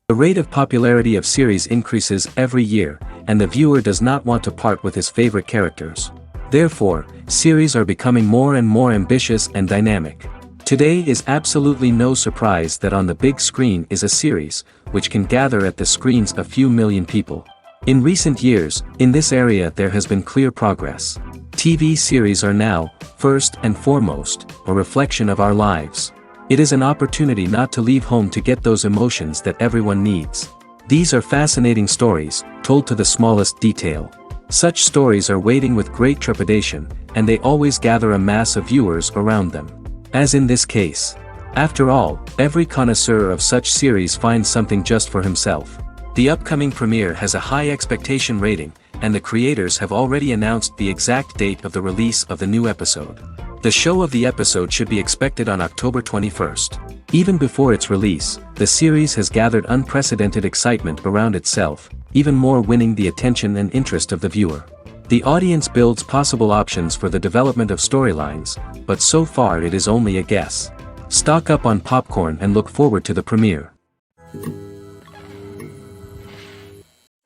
The rate of popularity of series increases every year, and the viewer does not want to part with his favorite characters. Therefore, series are becoming more and more ambitious and dynamic. Today is absolutely no surprise that on the big screen is a series, which can gather at the screens a few million people. In recent years, in this area there has been clear progress. TV series are now, first and foremost, a reflection of our lives. It is an opportunity not to leave home to get those emotions that everyone needs. These are fascinating stories, told to the smallest detail. Such stories are waiting with great trepidation, and they always gather a mass of viewers around them. As in this case. After all, every connoisseur of such series finds something just for himself. The upcoming premiere has a high expectation rating, and the creators have already announced the exact date of the release of the new episode. The show of the episode should be expected on October 21st. Even before its release, the series has gathered unprecedented excitement around itself, even more winning the attention and interest of the viewer. The audience builds possible options for the development of storylines, but so far it is only a guess. Stock up on popcorn and look forward to the premiere.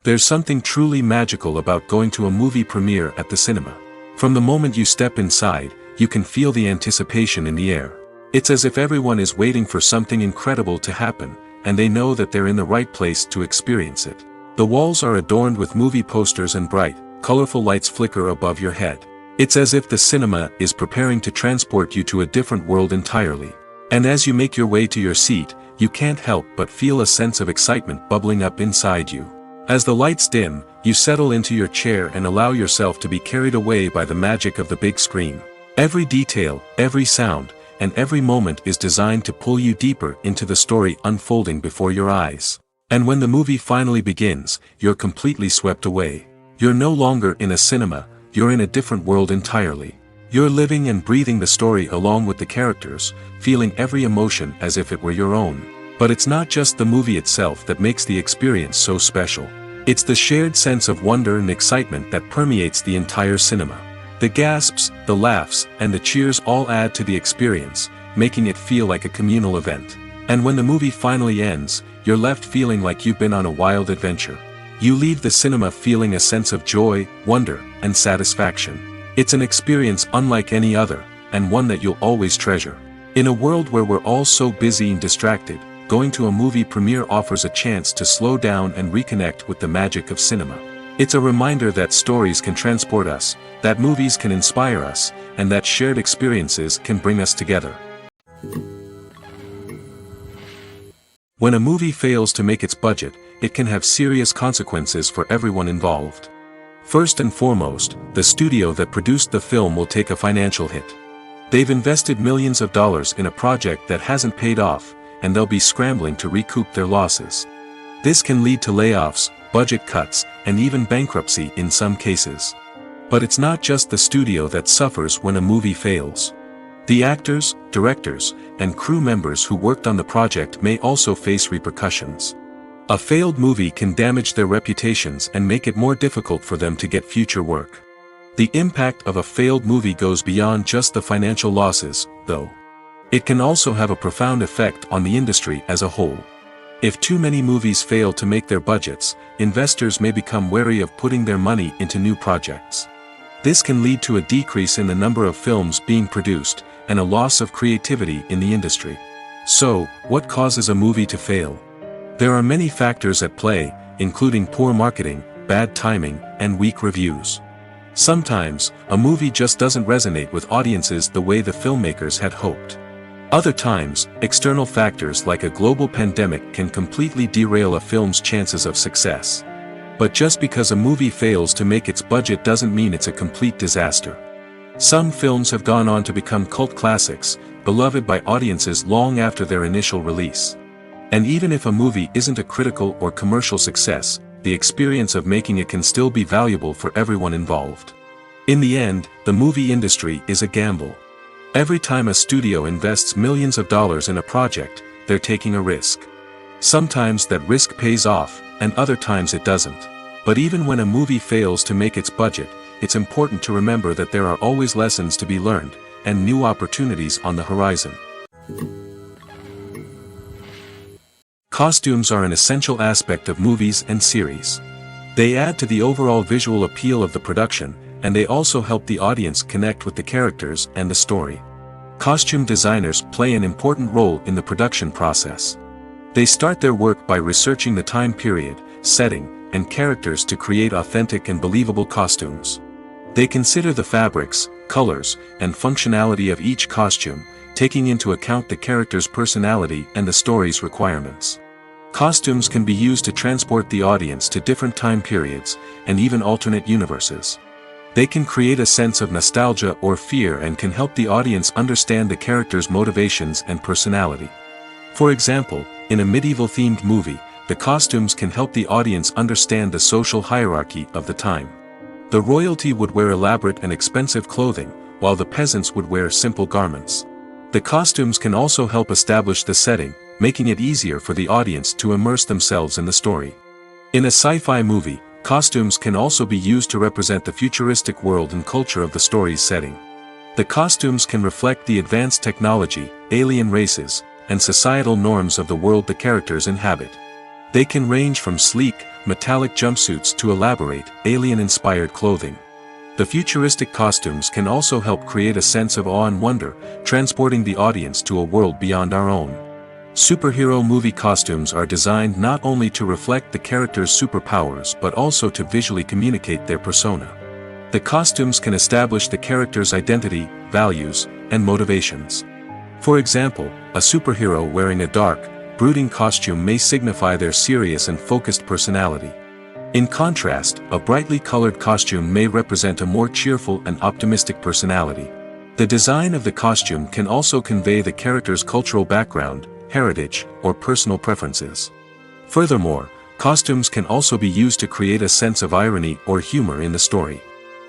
There's something truly magical about going to a movie premiere at the cinema. From the moment you step inside, you can feel the anticipation in the air. It's as if everyone is waiting for something incredible to happen, and they know that they're in the right place to experience it. The walls are adorned with movie posters and bright, colorful lights flicker above your head. It's as if the cinema is preparing to transport you to a different world entirely. And as you make your way to your seat, you can't help but feel a sense of excitement bubbling up inside you. As the lights dim, you settle into your chair and allow yourself to be carried away by the magic of the big screen. Every detail, every sound, and every moment is designed to pull you deeper into the story unfolding before your eyes. And when the movie finally begins, you're completely swept away. You're no longer in a cinema, you're in a different world entirely. You're living and breathing the story along with the characters, feeling every emotion as if it were your own. But it's not just the movie itself that makes the experience so special. It's the shared sense of wonder and excitement that permeates the entire cinema. The gasps, the laughs, and the cheers all add to the experience, making it feel like a communal event. And when the movie finally ends, you're left feeling like you've been on a wild adventure. You leave the cinema feeling a sense of joy, wonder, and satisfaction. It's an experience unlike any other, and one that you'll always treasure. In a world where we're all so busy and distracted, going to a movie premiere offers a chance to slow down and reconnect with the magic of cinema. It's a reminder that stories can transport us, that movies can inspire us, and that shared experiences can bring us together. When a movie fails to make its budget, it can have serious consequences for everyone involved. First and foremost, the studio that produced the film will take a financial hit. They've invested millions of dollars in a project that hasn't paid off, and they'll be scrambling to recoup their losses. This can lead to layoffs, budget cuts, and even bankruptcy in some cases. But it's not just the studio that suffers when a movie fails. The actors, directors, and crew members who worked on the project may also face repercussions. A failed movie can damage their reputations and make it more difficult for them to get future work. The impact of a failed movie goes beyond just the financial losses, though. It can also have a profound effect on the industry as a whole. If too many movies fail to make their budgets, investors may become wary of putting their money into new projects. This can lead to a decrease in the number of films being produced, and a loss of creativity in the industry. So, what causes a movie to fail? There are many factors at play, including poor marketing, bad timing, and weak reviews. Sometimes, a movie just doesn't resonate with audiences the way the filmmakers had hoped. Other times, external factors like a global pandemic can completely derail a film's chances of success. But just because a movie fails to make its budget doesn't mean it's a complete disaster. Some films have gone on to become cult classics, beloved by audiences long after their initial release. And even if a movie isn't a critical or commercial success, the experience of making it can still be valuable for everyone involved. In the end, the movie industry is a gamble. Every time a studio invests millions of dollars in a project, they're taking a risk. Sometimes that risk pays off, and other times it doesn't. But even when a movie fails to make its budget, it's important to remember that there are always lessons to be learned, and new opportunities on the horizon. Costumes are an essential aspect of movies and series. They add to the overall visual appeal of the production, and they also help the audience connect with the characters and the story. Costume designers play an important role in the production process. They start their work by researching the time period, setting, and characters to create authentic and believable costumes. They consider the fabrics, colors, and functionality of each costume, taking into account the character's personality and the story's requirements. Costumes can be used to transport the audience to different time periods, and even alternate universes. They can create a sense of nostalgia or fear and can help the audience understand the character's motivations and personality. For example, in a medieval-themed movie, the costumes can help the audience understand the social hierarchy of the time. The royalty would wear elaborate and expensive clothing, while the peasants would wear simple garments. The costumes can also help establish the setting, making it easier for the audience to immerse themselves in the story. In a sci-fi movie, costumes can also be used to represent the futuristic world and culture of the story's setting. The costumes can reflect the advanced technology, alien races, and societal norms of the world the characters inhabit. They can range from sleek, metallic jumpsuits to elaborate, alien-inspired clothing. The futuristic costumes can also help create a sense of awe and wonder, transporting the audience to a world beyond our own. Superhero movie costumes are designed not only to reflect the character's superpowers but also to visually communicate their persona. The costumes can establish the character's identity, values, and motivations. For example, a superhero wearing a dark, brooding costume may signify their serious and focused personality. In contrast, a brightly colored costume may represent a more cheerful and optimistic personality. The design of the costume can also convey the character's cultural background, heritage, or personal preferences. Furthermore, costumes can also be used to create a sense of irony or humor in the story.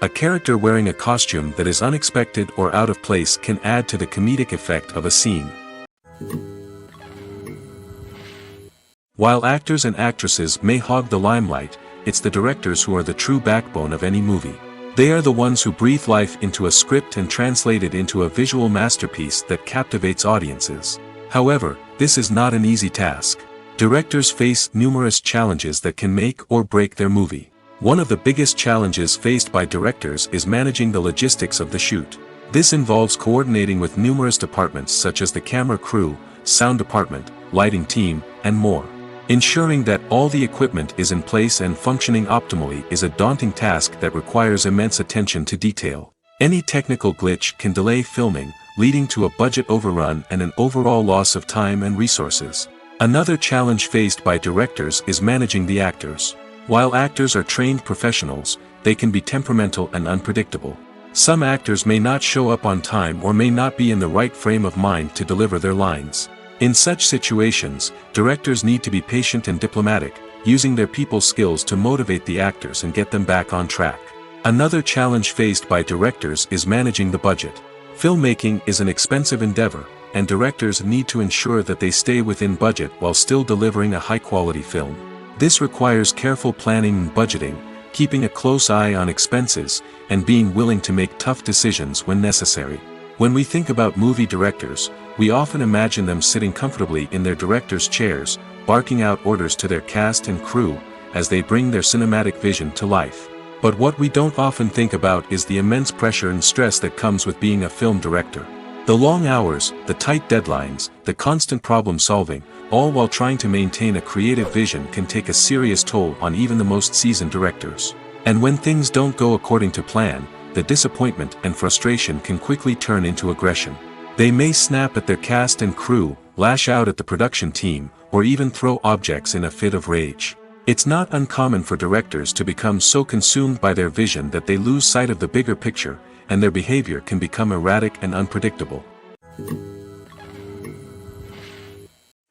A character wearing a costume that is unexpected or out of place can add to the comedic effect of a scene. While actors and actresses may hog the limelight, it's the directors who are the true backbone of any movie. They are the ones who breathe life into a script and translate it into a visual masterpiece that captivates audiences. However, this is not an easy task. Directors face numerous challenges that can make or break their movie. One of the biggest challenges faced by directors is managing the logistics of the shoot. This involves coordinating with numerous departments such as the camera crew, sound department, lighting team, and more. Ensuring that all the equipment is in place and functioning optimally is a daunting task that requires immense attention to detail. Any technical glitch can delay filming, leading to a budget overrun and an overall loss of time and resources. Another challenge faced by directors is managing the actors. While actors are trained professionals, they can be temperamental and unpredictable. Some actors may not show up on time or may not be in the right frame of mind to deliver their lines. In such situations, directors need to be patient and diplomatic, using their people skills to motivate the actors and get them back on track. Another challenge faced by directors is managing the budget. Filmmaking is an expensive endeavor, and directors need to ensure that they stay within budget while still delivering a high-quality film. This requires careful planning and budgeting, keeping a close eye on expenses, and being willing to make tough decisions when necessary. When we think about movie directors, we often imagine them sitting comfortably in their director's chairs, barking out orders to their cast and crew, as they bring their cinematic vision to life. But what we don't often think about is the immense pressure and stress that comes with being a film director. The long hours, the tight deadlines, the constant problem solving, all while trying to maintain a creative vision can take a serious toll on even the most seasoned directors. And when things don't go according to plan, the disappointment and frustration can quickly turn into aggression. They may snap at their cast and crew, lash out at the production team, or even throw objects in a fit of rage. It's not uncommon for directors to become so consumed by their vision that they lose sight of the bigger picture, and their behavior can become erratic and unpredictable.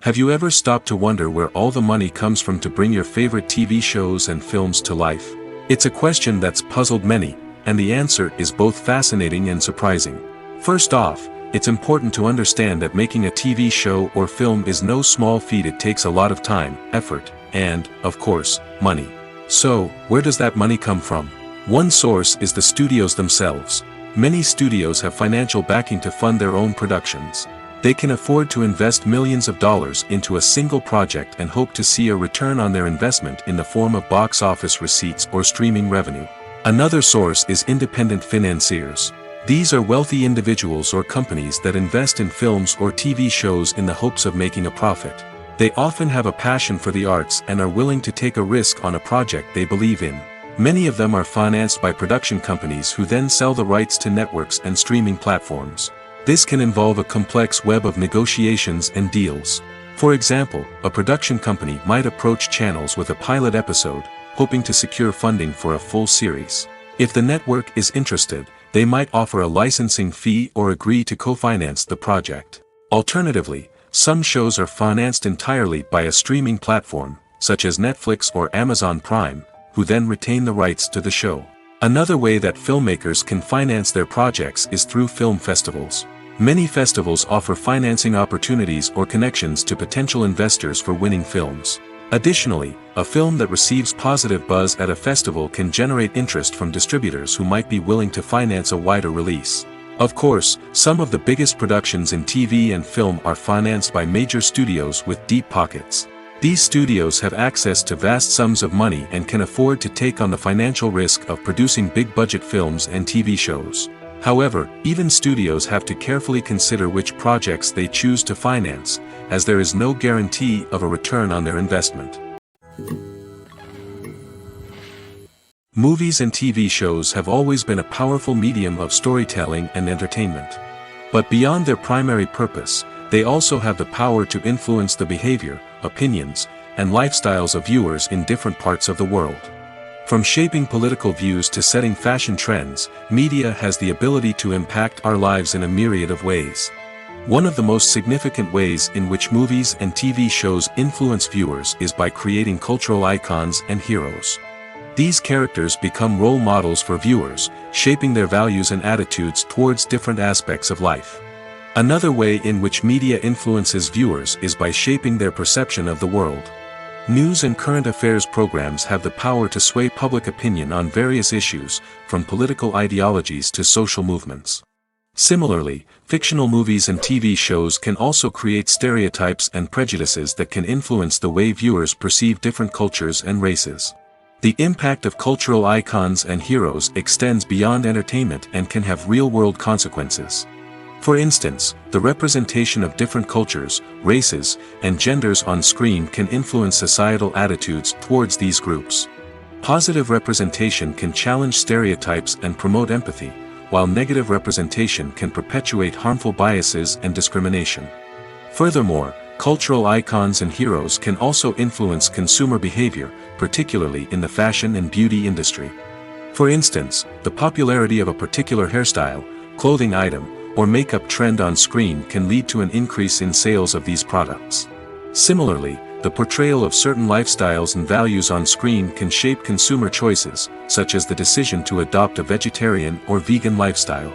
Have you ever stopped to wonder where all the money comes from to bring your favorite TV shows and films to life? It's a question that's puzzled many, and the answer is both fascinating and surprising. First off, it's important to understand that making a TV show or film is no small feat. It takes a lot of time, effort, and, of course, money. So, where does that money come from? One source is the studios themselves. Many studios have financial backing to fund their own productions. They can afford to invest millions of dollars into a single project and hope to see a return on their investment in the form of box office receipts or streaming revenue. Another source is independent financiers. These are wealthy individuals or companies that invest in films or TV shows in the hopes of making a profit. They often have a passion for the arts and are willing to take a risk on a project they believe in. Many of them are financed by production companies who then sell the rights to networks and streaming platforms. This can involve a complex web of negotiations and deals. For example, a production company might approach channels with a pilot episode, hoping to secure funding for a full series. If the network is interested, they might offer a licensing fee or agree to co-finance the project. Alternatively, some shows are financed entirely by a streaming platform, such as Netflix or Amazon Prime, who then retain the rights to the show. Another way that filmmakers can finance their projects is through film festivals. Many festivals offer financing opportunities or connections to potential investors for winning films. Additionally, a film that receives positive buzz at a festival can generate interest from distributors who might be willing to finance a wider release. Of course, some of the biggest productions in TV and film are financed by major studios with deep pockets. These studios have access to vast sums of money and can afford to take on the financial risk of producing big-budget films and TV shows. However, even studios have to carefully consider which projects they choose to finance, as there is no guarantee of a return on their investment. Movies and TV shows have always been a powerful medium of storytelling and entertainment. But beyond their primary purpose, they also have the power to influence the behavior, opinions, and lifestyles of viewers in different parts of the world. From shaping political views to setting fashion trends, media has the ability to impact our lives in a myriad of ways. One of the most significant ways in which movies and TV shows influence viewers is by creating cultural icons and heroes. These characters become role models for viewers, shaping their values and attitudes towards different aspects of life. Another way in which media influences viewers is by shaping their perception of the world. News and current affairs programs have the power to sway public opinion on various issues, from political ideologies to social movements. Similarly, fictional movies and TV shows can also create stereotypes and prejudices that can influence the way viewers perceive different cultures and races. The impact of cultural icons and heroes extends beyond entertainment and can have real-world consequences. For instance, the representation of different cultures, races, and genders on screen can influence societal attitudes towards these groups. Positive representation can challenge stereotypes and promote empathy, while negative representation can perpetuate harmful biases and discrimination. Furthermore, cultural icons and heroes can also influence consumer behavior, particularly in the fashion and beauty industry. For instance, the popularity of a particular hairstyle, clothing item, or makeup trend on screen can lead to an increase in sales of these products. Similarly, the portrayal of certain lifestyles and values on screen can shape consumer choices, such as the decision to adopt a vegetarian or vegan lifestyle.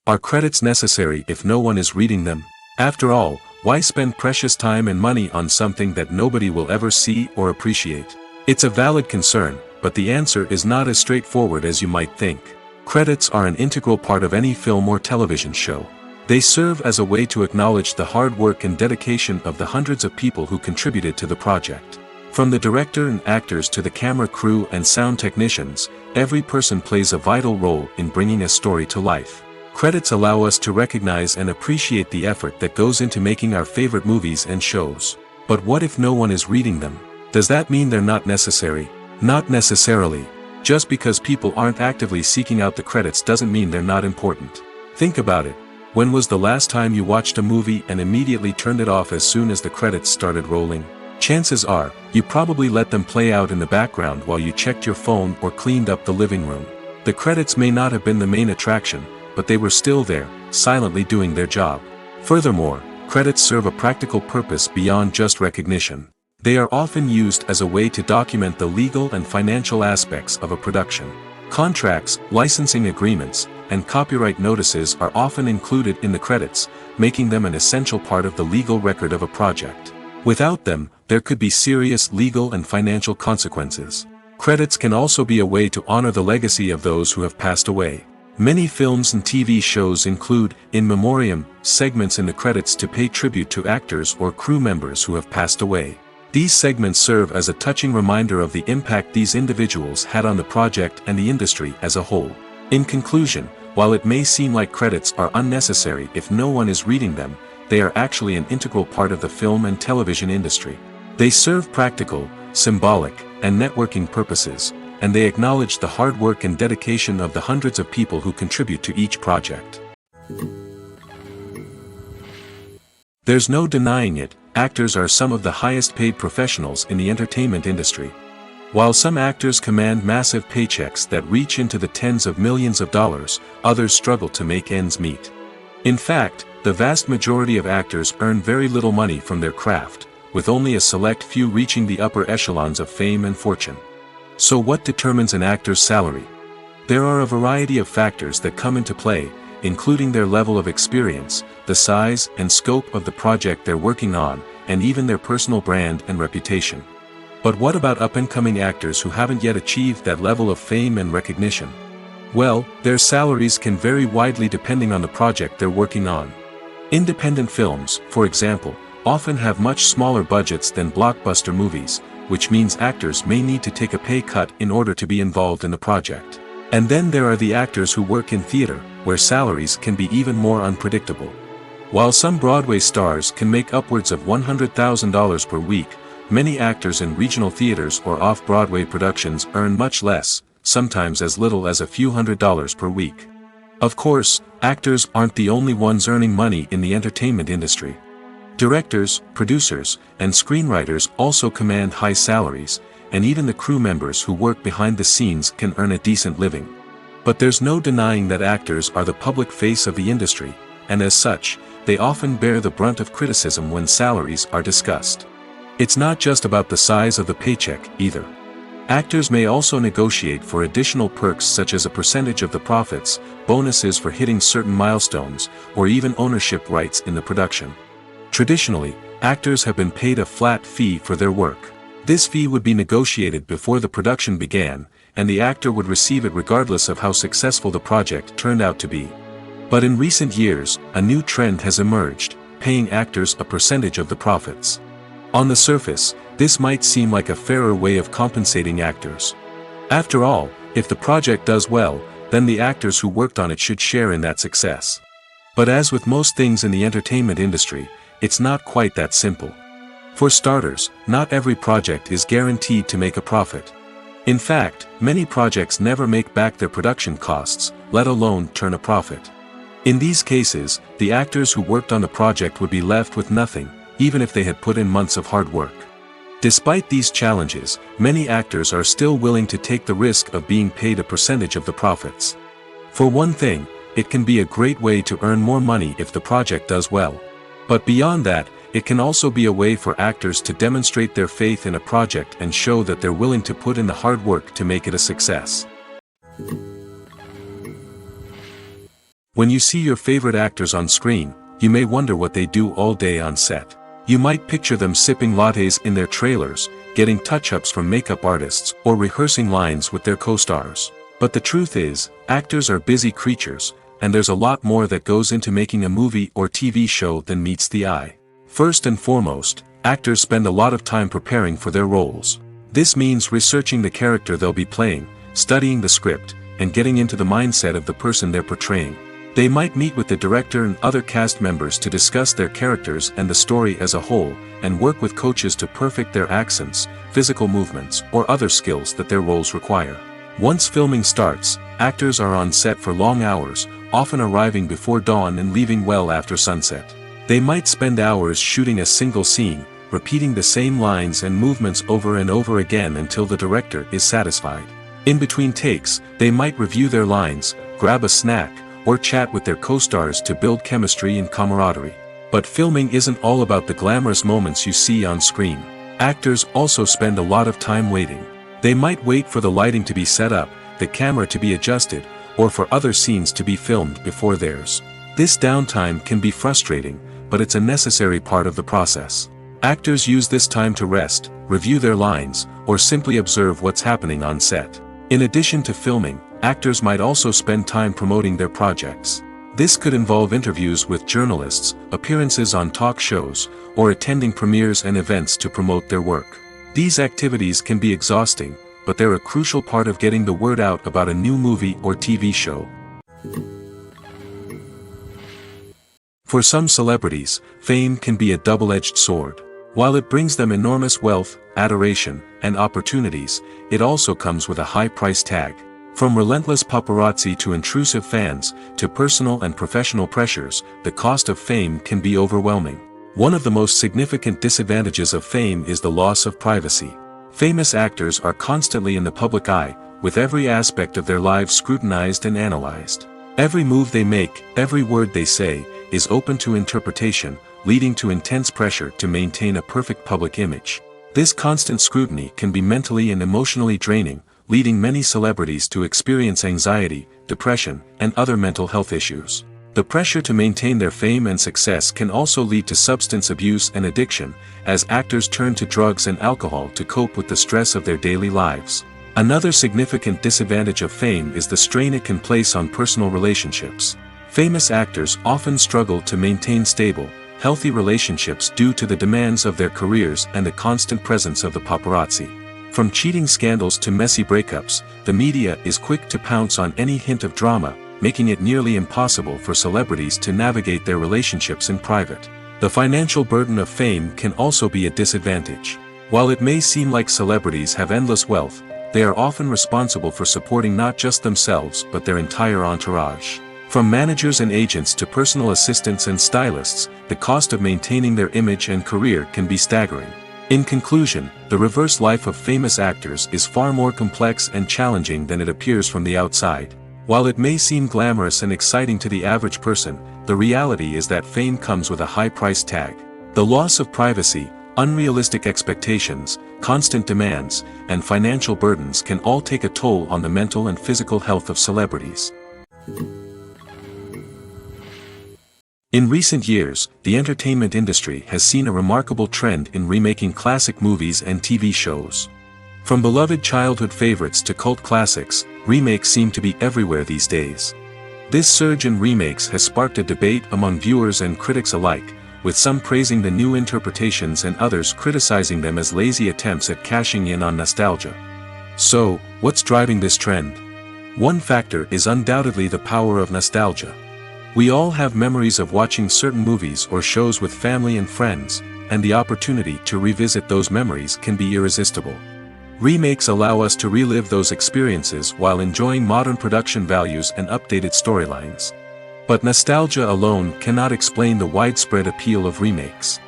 Are credits necessary if no one is reading them? After all, why spend precious time and money on something that nobody will ever see or appreciate? It's a valid concern, but the answer is not as straightforward as you might think. Credits are an integral part of any film or television show. They serve as a way to acknowledge the hard work and dedication of the hundreds of people who contributed to the project. From the director and actors to the camera crew and sound technicians, every person plays a vital role in bringing a story to life. Credits allow us to recognize and appreciate the effort that goes into making our favorite movies and shows. But what if no one is reading them? Does that mean they're not necessary? Not necessarily. Just because people aren't actively seeking out the credits doesn't mean they're not important. Think about it. When was the last time you watched a movie and immediately turned it off as soon as the credits started rolling? Chances are, you probably let them play out in the background while you checked your phone or cleaned up the living room. The credits may not have been the main attraction, but they were still there, silently doing their job. Furthermore, credits serve a practical purpose beyond just recognition. They are often used as a way to document the legal and financial aspects of a production. Contracts, licensing agreements, and copyright notices are often included in the credits, making them an essential part of the legal record of a project. Without them, there could be serious legal and financial consequences. Credits can also be a way to honor the legacy of those who have passed away. Many films and TV shows include, in memoriam, segments in the credits to pay tribute to actors or crew members who have passed away. These segments serve as a touching reminder of the impact these individuals had on the project and the industry as a whole. In conclusion, while it may seem like credits are unnecessary if no one is reading them, they are actually an integral part of the film and television industry. They serve practical, symbolic, and networking purposes, and they acknowledge the hard work and dedication of the hundreds of people who contribute to each project. There's no denying it, actors are some of the highest paid professionals in the entertainment industry. While some actors command massive paychecks that reach into the tens of millions of dollars, others struggle to make ends meet. In fact, the vast majority of actors earn very little money from their craft, with only a select few reaching the upper echelons of fame and fortune. So what determines an actor's salary? There are a variety of factors that come into play, including their level of experience, the size and scope of the project they're working on, and even their personal brand and reputation. But what about up-and-coming actors who haven't yet achieved that level of fame and recognition? Well, their salaries can vary widely depending on the project they're working on. Independent films, for example, often have much smaller budgets than blockbuster movies, which means actors may need to take a pay cut in order to be involved in the project. And then there are the actors who work in theater, where salaries can be even more unpredictable. While some Broadway stars can make upwards of $100,000 per week, many actors in regional theaters or off-Broadway productions earn much less, sometimes as little as a few $100s per week. Of course, actors aren't the only ones earning money in the entertainment industry. Directors, producers, and screenwriters also command high salaries, and even the crew members who work behind the scenes can earn a decent living. But there's no denying that actors are the public face of the industry, and as such, they often bear the brunt of criticism when salaries are discussed. It's not just about the size of the paycheck, either. Actors may also negotiate for additional perks such as a percentage of the profits, bonuses for hitting certain milestones, or even ownership rights in the production. Traditionally, actors have been paid a flat fee for their work. This fee would be negotiated before the production began, and the actor would receive it regardless of how successful the project turned out to be. But in recent years, a new trend has emerged, paying actors a percentage of the profits. On the surface, this might seem like a fairer way of compensating actors. After all, if the project does well, then the actors who worked on it should share in that success. But as with most things in the entertainment industry, it's not quite that simple. For starters, not every project is guaranteed to make a profit. In fact, many projects never make back their production costs, let alone turn a profit. In these cases, the actors who worked on the project would be left with nothing, even if they had put in months of hard work. Despite these challenges, many actors are still willing to take the risk of being paid a percentage of the profits. For one thing, it can be a great way to earn more money if the project does well. But beyond that, it can also be a way for actors to demonstrate their faith in a project and show that they're willing to put in the hard work to make it a success. When you see your favorite actors on screen, you may wonder what they do all day on set. You might picture them sipping lattes in their trailers, getting touch-ups from makeup artists, or rehearsing lines with their co-stars. But the truth is, actors are busy creatures, and there's a lot more that goes into making a movie or TV show than meets the eye. First and foremost, actors spend a lot of time preparing for their roles. This means researching the character they'll be playing, studying the script, and getting into the mindset of the person they're portraying. They might meet with the director and other cast members to discuss their characters and the story as a whole, and work with coaches to perfect their accents, physical movements, or other skills that their roles require. Once filming starts, actors are on set for long hours, often arriving before dawn and leaving well after sunset. They might spend hours shooting a single scene, repeating the same lines and movements over and over again until the director is satisfied. In between takes, they might review their lines, grab a snack, or chat with their co-stars to build chemistry and camaraderie. But filming isn't all about the glamorous moments you see on screen. Actors also spend a lot of time waiting. They might wait for the lighting to be set up, the camera to be adjusted, or for other scenes to be filmed before theirs. This downtime can be frustrating, but it's a necessary part of the process. Actors use this time to rest, review their lines, or simply observe what's happening on set. In addition to filming, actors might also spend time promoting their projects. This could involve interviews with journalists, appearances on talk shows, or attending premieres and events to promote their work. These activities can be exhausting, but they're a crucial part of getting the word out about a new movie or TV show. For some celebrities, fame can be a double-edged sword. While it brings them enormous wealth, adoration, and opportunities, it also comes with a high price tag. From relentless paparazzi to intrusive fans, to personal and professional pressures, the cost of fame can be overwhelming. One of the most significant disadvantages of fame is the loss of privacy. Famous actors are constantly in the public eye, with every aspect of their lives scrutinized and analyzed. Every move they make, every word they say, is open to interpretation, leading to intense pressure to maintain a perfect public image. This constant scrutiny can be mentally and emotionally draining, leading many celebrities to experience anxiety, depression, and other mental health issues. The pressure to maintain their fame and success can also lead to substance abuse and addiction, as actors turn to drugs and alcohol to cope with the stress of their daily lives. Another significant disadvantage of fame is the strain it can place on personal relationships. Famous actors often struggle to maintain stable, healthy relationships due to the demands of their careers and the constant presence of the paparazzi. From cheating scandals to messy breakups, the media is quick to pounce on any hint of drama, making it nearly impossible for celebrities to navigate their relationships in private. The financial burden of fame can also be a disadvantage. While it may seem like celebrities have endless wealth, they are often responsible for supporting not just themselves but their entire entourage. From managers and agents to personal assistants and stylists, the cost of maintaining their image and career can be staggering. In conclusion, the reverse life of famous actors is far more complex and challenging than it appears from the outside. While it may seem glamorous and exciting to the average person, the reality is that fame comes with a high price tag. The loss of privacy, unrealistic expectations, constant demands, and financial burdens can all take a toll on the mental and physical health of celebrities. In recent years, the entertainment industry has seen a remarkable trend in remaking classic movies and TV shows. From beloved childhood favorites to cult classics, remakes seem to be everywhere these days. This surge in remakes has sparked a debate among viewers and critics alike, with some praising the new interpretations and others criticizing them as lazy attempts at cashing in on nostalgia. So, what's driving this trend? One factor is undoubtedly the power of nostalgia. We all have memories of watching certain movies or shows with family and friends, and the opportunity to revisit those memories can be irresistible. Remakes allow us to relive those experiences while enjoying modern production values and updated storylines. But nostalgia alone cannot explain the widespread appeal of remakes.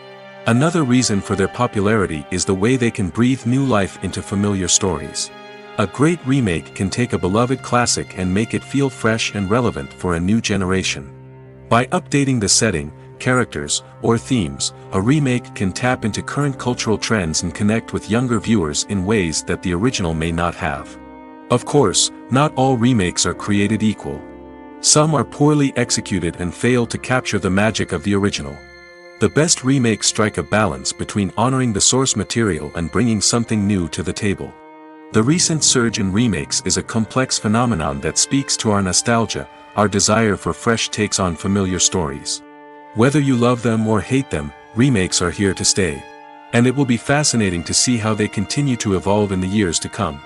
Another reason for their popularity is the way they can breathe new life into familiar stories. A great remake can take a beloved classic and make it feel fresh and relevant for a new generation. By updating the setting, characters, or themes, a remake can tap into current cultural trends and connect with younger viewers in ways that the original may not have. Of course, not all remakes are created equal. Some are poorly executed and fail to capture the magic of the original. The best remakes strike a balance between honoring the source material and bringing something new to the table. The recent surge in remakes is a complex phenomenon that speaks to our nostalgia, our desire for fresh takes on familiar stories. Whether you love them or hate them, remakes are here to stay. And it will be fascinating to see how they continue to evolve in the years to come.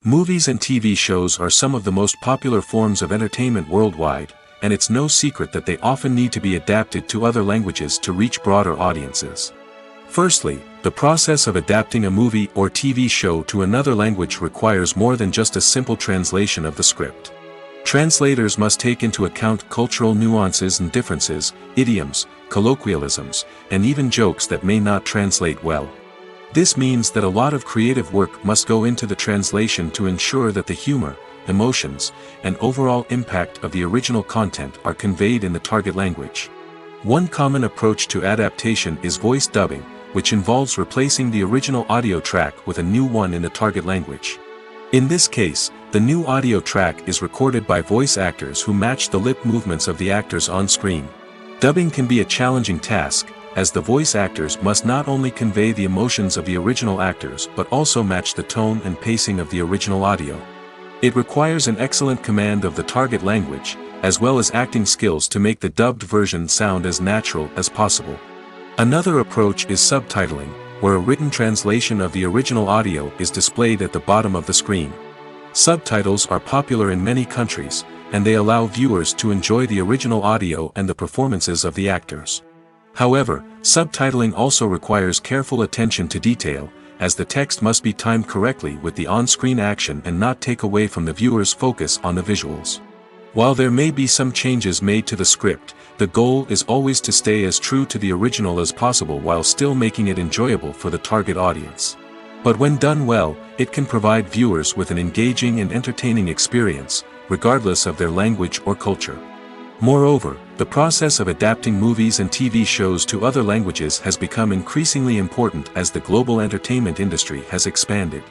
Movies and TV shows are some of the most popular forms of entertainment worldwide, and it's no secret that they often need to be adapted to other languages to reach broader audiences. Firstly, the process of adapting a movie or TV show to another language requires more than just a simple translation of the script. Translators must take into account cultural nuances and differences, idioms, colloquialisms, and even jokes that may not translate well. This means that a lot of creative work must go into the translation to ensure that the humor, emotions, and overall impact of the original content are conveyed in the target language. One common approach to adaptation is voice dubbing, which involves replacing the original audio track with a new one in the target language. In this case, the new audio track is recorded by voice actors who match the lip movements of the actors on screen. Dubbing can be a challenging task, as the voice actors must not only convey the emotions of the original actors but also match the tone and pacing of the original audio. It requires an excellent command of the target language, as well as acting skills to make the dubbed version sound as natural as possible. Another approach is subtitling, where a written translation of the original audio is displayed at the bottom of the screen. Subtitles are popular in many countries, and they allow viewers to enjoy the original audio and the performances of the actors. However, subtitling also requires careful attention to detail, as the text must be timed correctly with the on-screen action and not take away from the viewer's focus on the visuals. While there may be some changes made to the script, the goal is always to stay as true to the original as possible while still making it enjoyable for the target audience. But when done well, it can provide viewers with an engaging and entertaining experience, regardless of their language or culture. Moreover, the process of adapting movies and TV shows to other languages has become increasingly important as the global entertainment industry has expanded.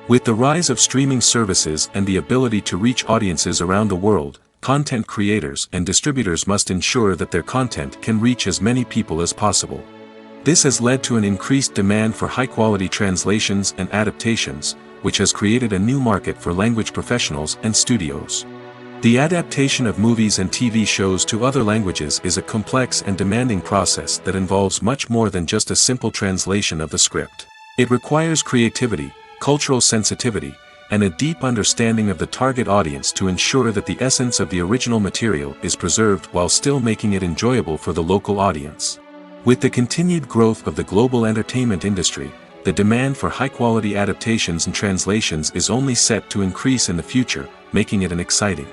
With the rise of streaming services and the ability to reach audiences around the world, content creators and distributors must ensure that their content can reach as many people as possible. This has led to an increased demand for high-quality translations and adaptations, which has created a new market for language professionals and studios. The adaptation of movies and TV shows to other languages is a complex and demanding process that involves much more than just a simple translation of the script. It requires creativity, cultural sensitivity, and a deep understanding of the target audience to ensure that the essence of the original material is preserved while still making it enjoyable for the local audience. With the continued growth of the global entertainment industry, the demand for high-quality adaptations and translations is only set to increase in the future, making it an exciting.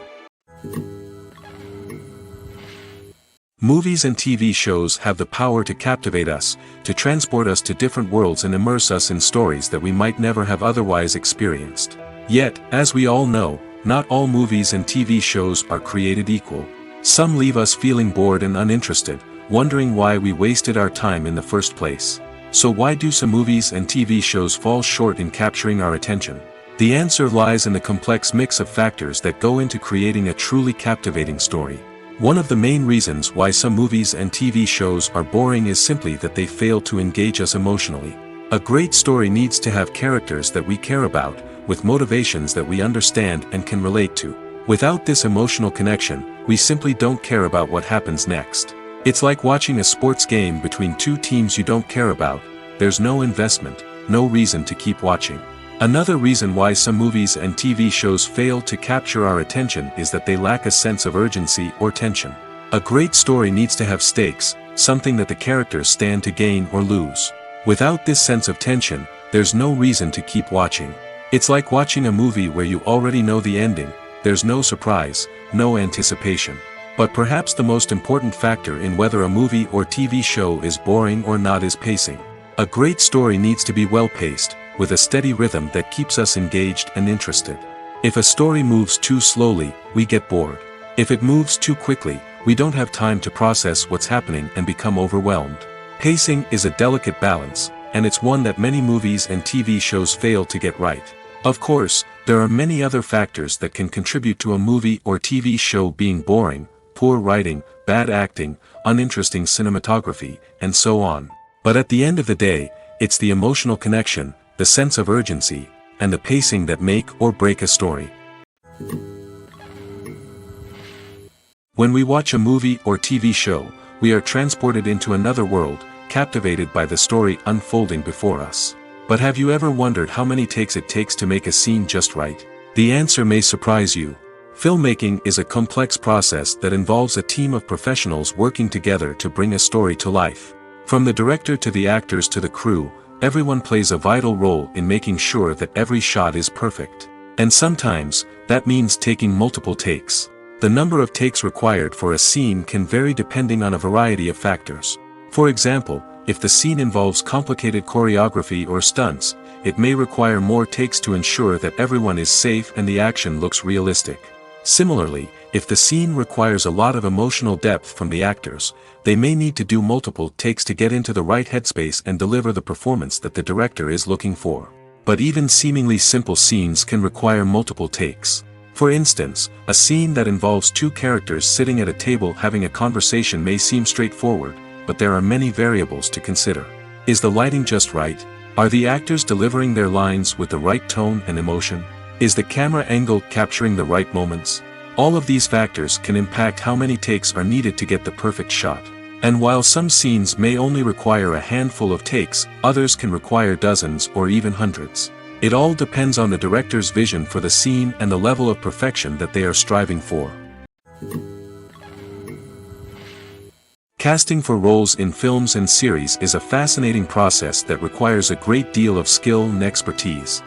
Movies and TV shows have the power to captivate us, to transport us to different worlds and immerse us in stories that we might never have otherwise experienced. Yet, as we all know, not all movies and TV shows are created equal. Some leave us feeling bored and uninterested, wondering why we wasted our time in the first place. So why do some movies and TV shows fall short in capturing our attention? The answer lies in the complex mix of factors that go into creating a truly captivating story. One of the main reasons why some movies and TV shows are boring is simply that they fail to engage us emotionally. A great story needs to have characters that we care about, with motivations that we understand and can relate to. Without this emotional connection, we simply don't care about what happens next. It's like watching a sports game between two teams you don't care about. There's no investment, no reason to keep watching. Another reason why some movies and TV shows fail to capture our attention is that they lack a sense of urgency or tension. A great story needs to have stakes, something that the characters stand to gain or lose. Without this sense of tension, there's no reason to keep watching. It's like watching a movie where you already know the ending. There's no surprise, no anticipation. But perhaps the most important factor in whether a movie or TV show is boring or not is pacing. A great story needs to be well-paced, with a steady rhythm that keeps us engaged and interested. If a story moves too slowly, we get bored. If it moves too quickly, we don't have time to process what's happening and become overwhelmed. Pacing is a delicate balance, and it's one that many movies and TV shows fail to get right. Of course, there are many other factors that can contribute to a movie or TV show being boring: poor writing, bad acting, uninteresting cinematography, and so on. But at the end of the day, it's the emotional connection, the sense of urgency, and the pacing that make or break a story. When we watch a movie or TV show, we are transported into another world, captivated by the story unfolding before us. But have you ever wondered how many takes it takes to make a scene just right? The answer may surprise you. Filmmaking is a complex process that involves a team of professionals working together to bring a story to life. From the director to the actors to the crew, everyone plays a vital role in making sure that every shot is perfect. And sometimes, that means taking multiple takes. The number of takes required for a scene can vary depending on a variety of factors. For example, if the scene involves complicated choreography or stunts, it may require more takes to ensure that everyone is safe and the action looks realistic. Similarly, if the scene requires a lot of emotional depth from the actors, they may need to do multiple takes to get into the right headspace and deliver the performance that the director is looking for. But even seemingly simple scenes can require multiple takes. For instance, a scene that involves two characters sitting at a table having a conversation may seem straightforward, but there are many variables to consider. Is the lighting just right? Are the actors delivering their lines with the right tone and emotion? Is the camera angle capturing the right moments? All of these factors can impact how many takes are needed to get the perfect shot. And while some scenes may only require a handful of takes, others can require dozens or even hundreds. It all depends on the director's vision for the scene and the level of perfection that they are striving for. Casting for roles in films and series is a fascinating process that requires a great deal of skill and expertise.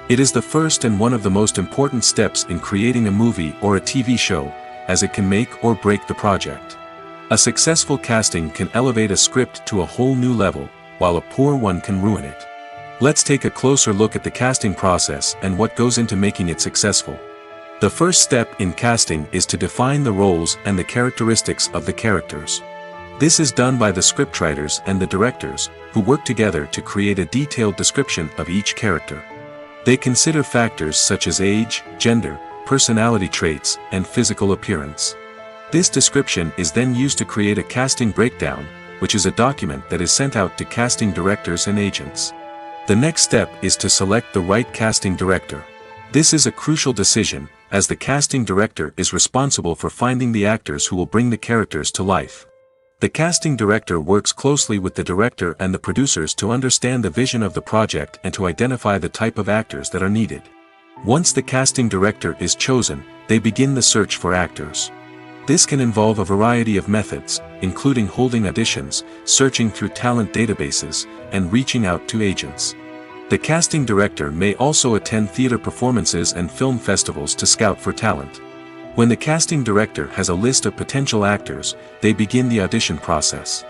It is the first and one of the most important steps in creating a movie or a TV show, as it can make or break the project. A successful casting can elevate a script to a whole new level, while a poor one can ruin it. Let's take a closer look at the casting process and what goes into making it successful. The first step in casting is to define the roles and the characteristics of the characters. This is done by the scriptwriters and the directors, who work together to create a detailed description of each character. They consider factors such as age, gender, personality traits, and physical appearance. This description is then used to create a casting breakdown, which is a document that is sent out to casting directors and agents. The next step is to select the right casting director. This is a crucial decision, as the casting director is responsible for finding the actors who will bring the characters to life. The casting director works closely with the director and the producers to understand the vision of the project and to identify the type of actors that are needed. Once the casting director is chosen, they begin the search for actors. This can involve a variety of methods, including holding auditions, searching through talent databases, and reaching out to agents. The casting director may also attend theater performances and film festivals to scout for talent. When the casting director has a list of potential actors, they begin the audition process.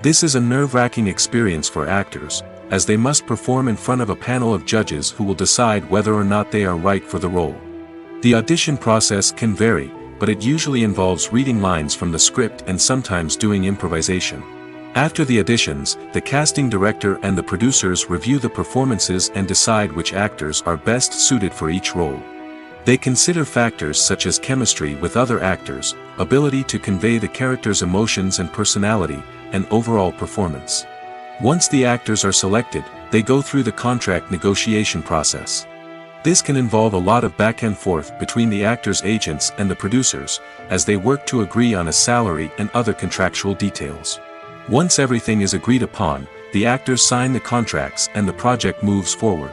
This is a nerve-wracking experience for actors, as they must perform in front of a panel of judges who will decide whether or not they are right for the role. The audition process can vary, but it usually involves reading lines from the script and sometimes doing improvisation. After the auditions, the casting director and the producers review the performances and decide which actors are best suited for each role. They consider factors such as chemistry with other actors, ability to convey the character's emotions and personality, and overall performance. Once the actors are selected, they go through the contract negotiation process. This can involve a lot of back and forth between the actors' agents and the producers, as they work to agree on a salary and other contractual details. Once everything is agreed upon, the actors sign the contracts and the project moves forward.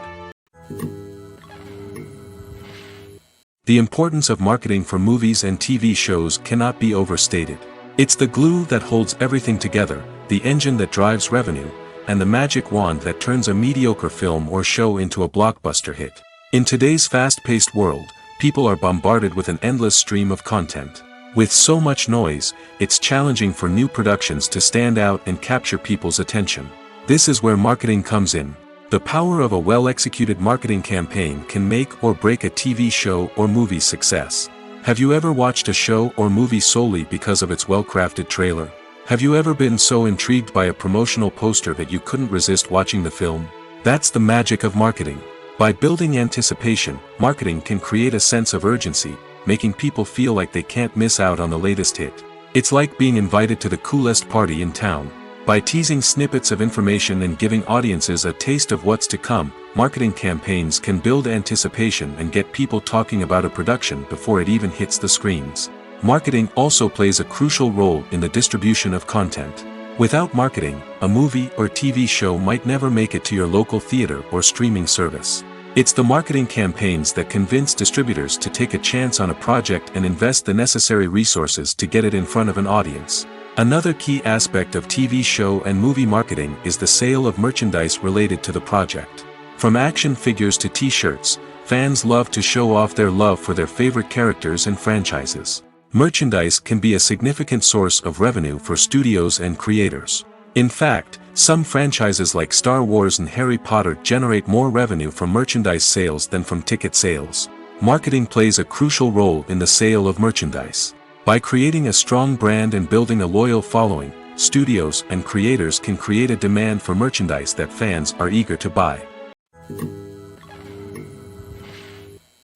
The importance of marketing for movies and TV shows cannot be overstated. It's the glue that holds everything together, the engine that drives revenue, and the magic wand that turns a mediocre film or show into a blockbuster hit. In today's fast-paced world, people are bombarded with an endless stream of content. With so much noise, it's challenging for new productions to stand out and capture people's attention. This is where marketing comes in. The power of a well-executed marketing campaign can make or break a TV show or movie's success. Have you ever watched a show or movie solely because of its well-crafted trailer? Have you ever been so intrigued by a promotional poster that you couldn't resist watching the film? That's the magic of marketing. By building anticipation, marketing can create a sense of urgency, making people feel like they can't miss out on the latest hit. It's like being invited to the coolest party in town. By teasing snippets of information and giving audiences a taste of what's to come, marketing campaigns can build anticipation and get people talking about a production before it even hits the screens. Marketing also plays a crucial role in the distribution of content. Without marketing, a movie or TV show might never make it to your local theater or streaming service. It's the marketing campaigns that convince distributors to take a chance on a project and invest the necessary resources to get it in front of an audience. Another key aspect of TV show and movie marketing is the sale of merchandise related to the project. From action figures to t-shirts, fans love to show off their love for their favorite characters and franchises. Merchandise can be a significant source of revenue for studios and creators. In fact, some franchises like Star Wars and Harry Potter generate more revenue from merchandise sales than from ticket sales. Marketing plays a crucial role in the sale of merchandise. By creating a strong brand and building a loyal following, studios and creators can create a demand for merchandise that fans are eager to buy.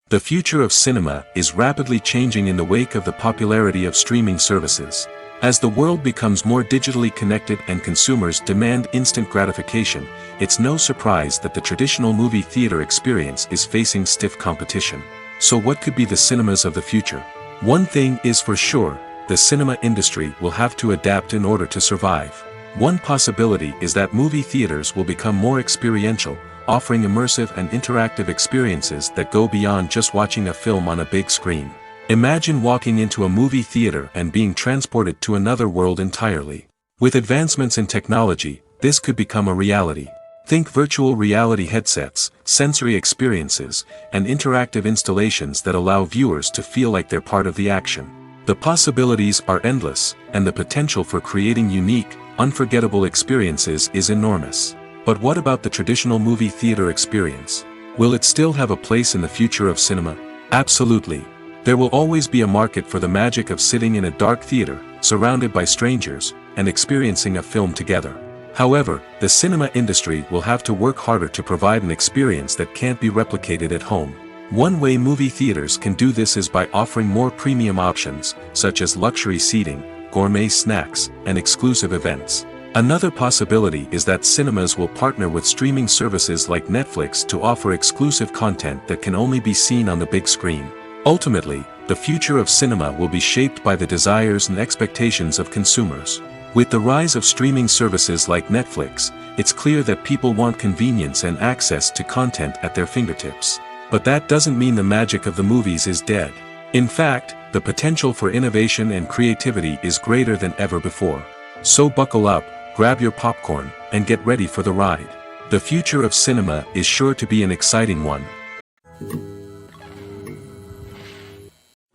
The future of cinema is rapidly changing in the wake of the popularity of streaming services. As the world becomes more digitally connected and consumers demand instant gratification, it's no surprise that the traditional movie theater experience is facing stiff competition. So what could be the cinemas of the future? One thing is for sure, the cinema industry will have to adapt in order to survive. One possibility is that movie theaters will become more experiential, offering immersive and interactive experiences that go beyond just watching a film on a big screen. Imagine walking into a movie theater and being transported to another world entirely. With advancements in technology, this could become a reality. Think virtual reality headsets, sensory experiences, and interactive installations that allow viewers to feel like they're part of the action. The possibilities are endless, and the potential for creating unique, unforgettable experiences is enormous. But what about the traditional movie theater experience? Will it still have a place in the future of cinema? Absolutely. There will always be a market for the magic of sitting in a dark theater, surrounded by strangers, and experiencing a film together. However, the cinema industry will have to work harder to provide an experience that can't be replicated at home. One way movie theaters can do this is by offering more premium options, such as luxury seating, gourmet snacks, and exclusive events. Another possibility is that cinemas will partner with streaming services like Netflix to offer exclusive content that can only be seen on the big screen. Ultimately, the future of cinema will be shaped by the desires and expectations of consumers. With the rise of streaming services like Netflix, it's clear that people want convenience and access to content at their fingertips. But that doesn't mean the magic of the movies is dead. In fact, the potential for innovation and creativity is greater than ever before. So buckle up, grab your popcorn, and get ready for the ride. The future of cinema is sure to be an exciting one.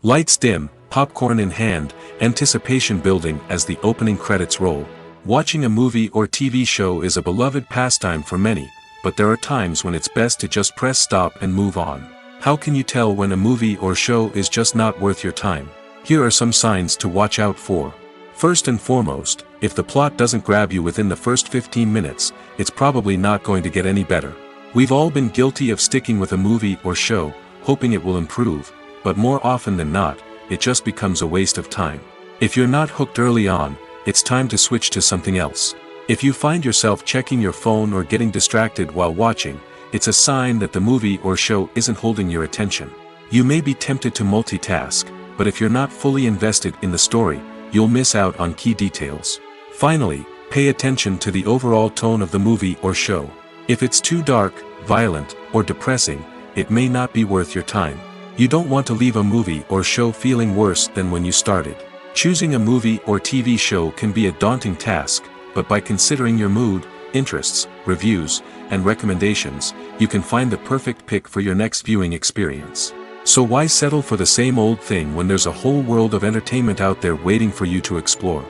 Lights dim, popcorn in hand, anticipation building as the opening credits roll. Watching a movie or TV show is a beloved pastime for many, but there are times when it's best to just press stop and move on. How can you tell when a movie or show is just not worth your time? Here are some signs to watch out for. First and foremost, if the plot doesn't grab you within the first 15 minutes, it's probably not going to get any better. We've all been guilty of sticking with a movie or show, hoping it will improve, but more often than not, it just becomes a waste of time. If you're not hooked early on, it's time to switch to something else. If you find yourself checking your phone or getting distracted while watching, it's a sign that the movie or show isn't holding your attention. You may be tempted to multitask, but if you're not fully invested in the story, you'll miss out on key details. Finally, pay attention to the overall tone of the movie or show. If it's too dark, violent, or depressing, it may not be worth your time. You don't want to leave a movie or show feeling worse than when you started. Choosing a movie or TV show can be a daunting task, but by considering your mood, interests, reviews, and recommendations, you can find the perfect pick for your next viewing experience. So why settle for the same old thing when there's a whole world of entertainment out there waiting for you to explore?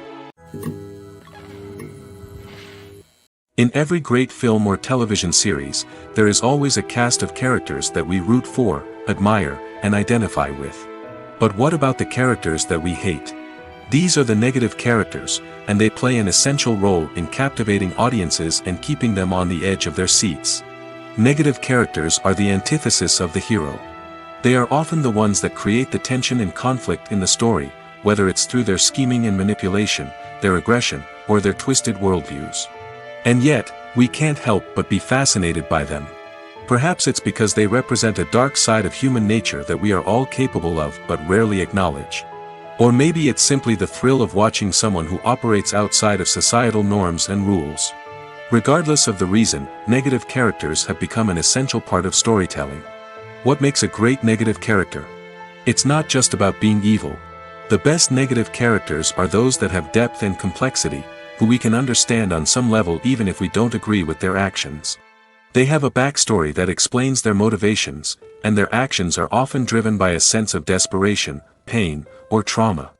In every great film or television series, there is always a cast of characters that we root for, admire, and identify with. But what about the characters that we hate? These are the negative characters, and they play an essential role in captivating audiences and keeping them on the edge of their seats. Negative characters are the antithesis of the hero. They are often the ones that create the tension and conflict in the story, whether it's through their scheming and manipulation, their aggression, or their twisted worldviews. And yet, we can't help but be fascinated by them. Perhaps it's because they represent a dark side of human nature that we are all capable of but rarely acknowledge. Or maybe it's simply the thrill of watching someone who operates outside of societal norms and rules. Regardless of the reason, negative characters have become an essential part of storytelling. What makes a great negative character? It's not just about being evil. The best negative characters are those that have depth and complexity, who we can understand on some level even if we don't agree with their actions. They have a backstory that explains their motivations, and their actions are often driven by a sense of desperation, pain, or trauma.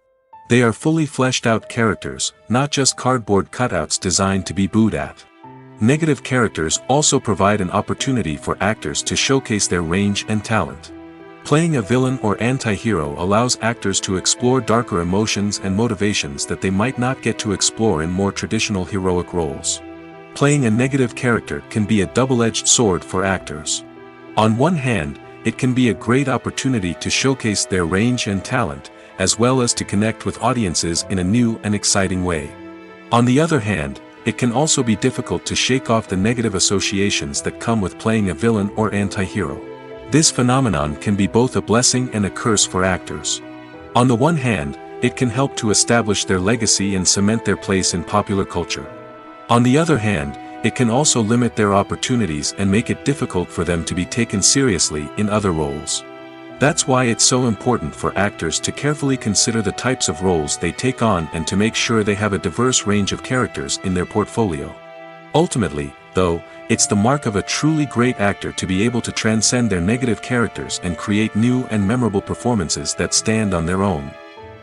They are fully fleshed out characters, not just cardboard cutouts designed to be booed at. Negative characters also provide an opportunity for actors to showcase their range and talent. Playing a villain or anti-hero allows actors to explore darker emotions and motivations that they might not get to explore in more traditional heroic roles. Playing a negative character can be a double-edged sword for actors. On one hand, it can be a great opportunity to showcase their range and talent, as well as to connect with audiences in a new and exciting way. On the other hand, it can also be difficult to shake off the negative associations that come with playing a villain or anti-hero. This phenomenon can be both a blessing and a curse for actors. On the one hand, it can help to establish their legacy and cement their place in popular culture. On the other hand, it can also limit their opportunities and make it difficult for them to be taken seriously in other roles. That's why it's so important for actors to carefully consider the types of roles they take on and to make sure they have a diverse range of characters in their portfolio. Ultimately, though, it's the mark of a truly great actor to be able to transcend their negative characters and create new and memorable performances that stand on their own.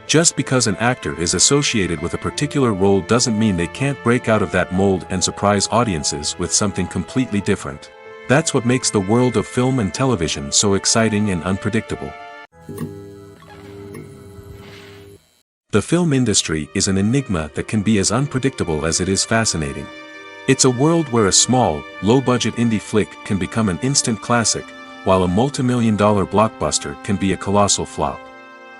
Just because an actor is associated with a particular role doesn't mean they can't break out of that mold and surprise audiences with something completely different. That's what makes the world of film and television so exciting and unpredictable. The film industry is an enigma that can be as unpredictable as it is fascinating. It's a world where a small, low-budget indie flick can become an instant classic, while a multi-million-dollar blockbuster can be a colossal flop.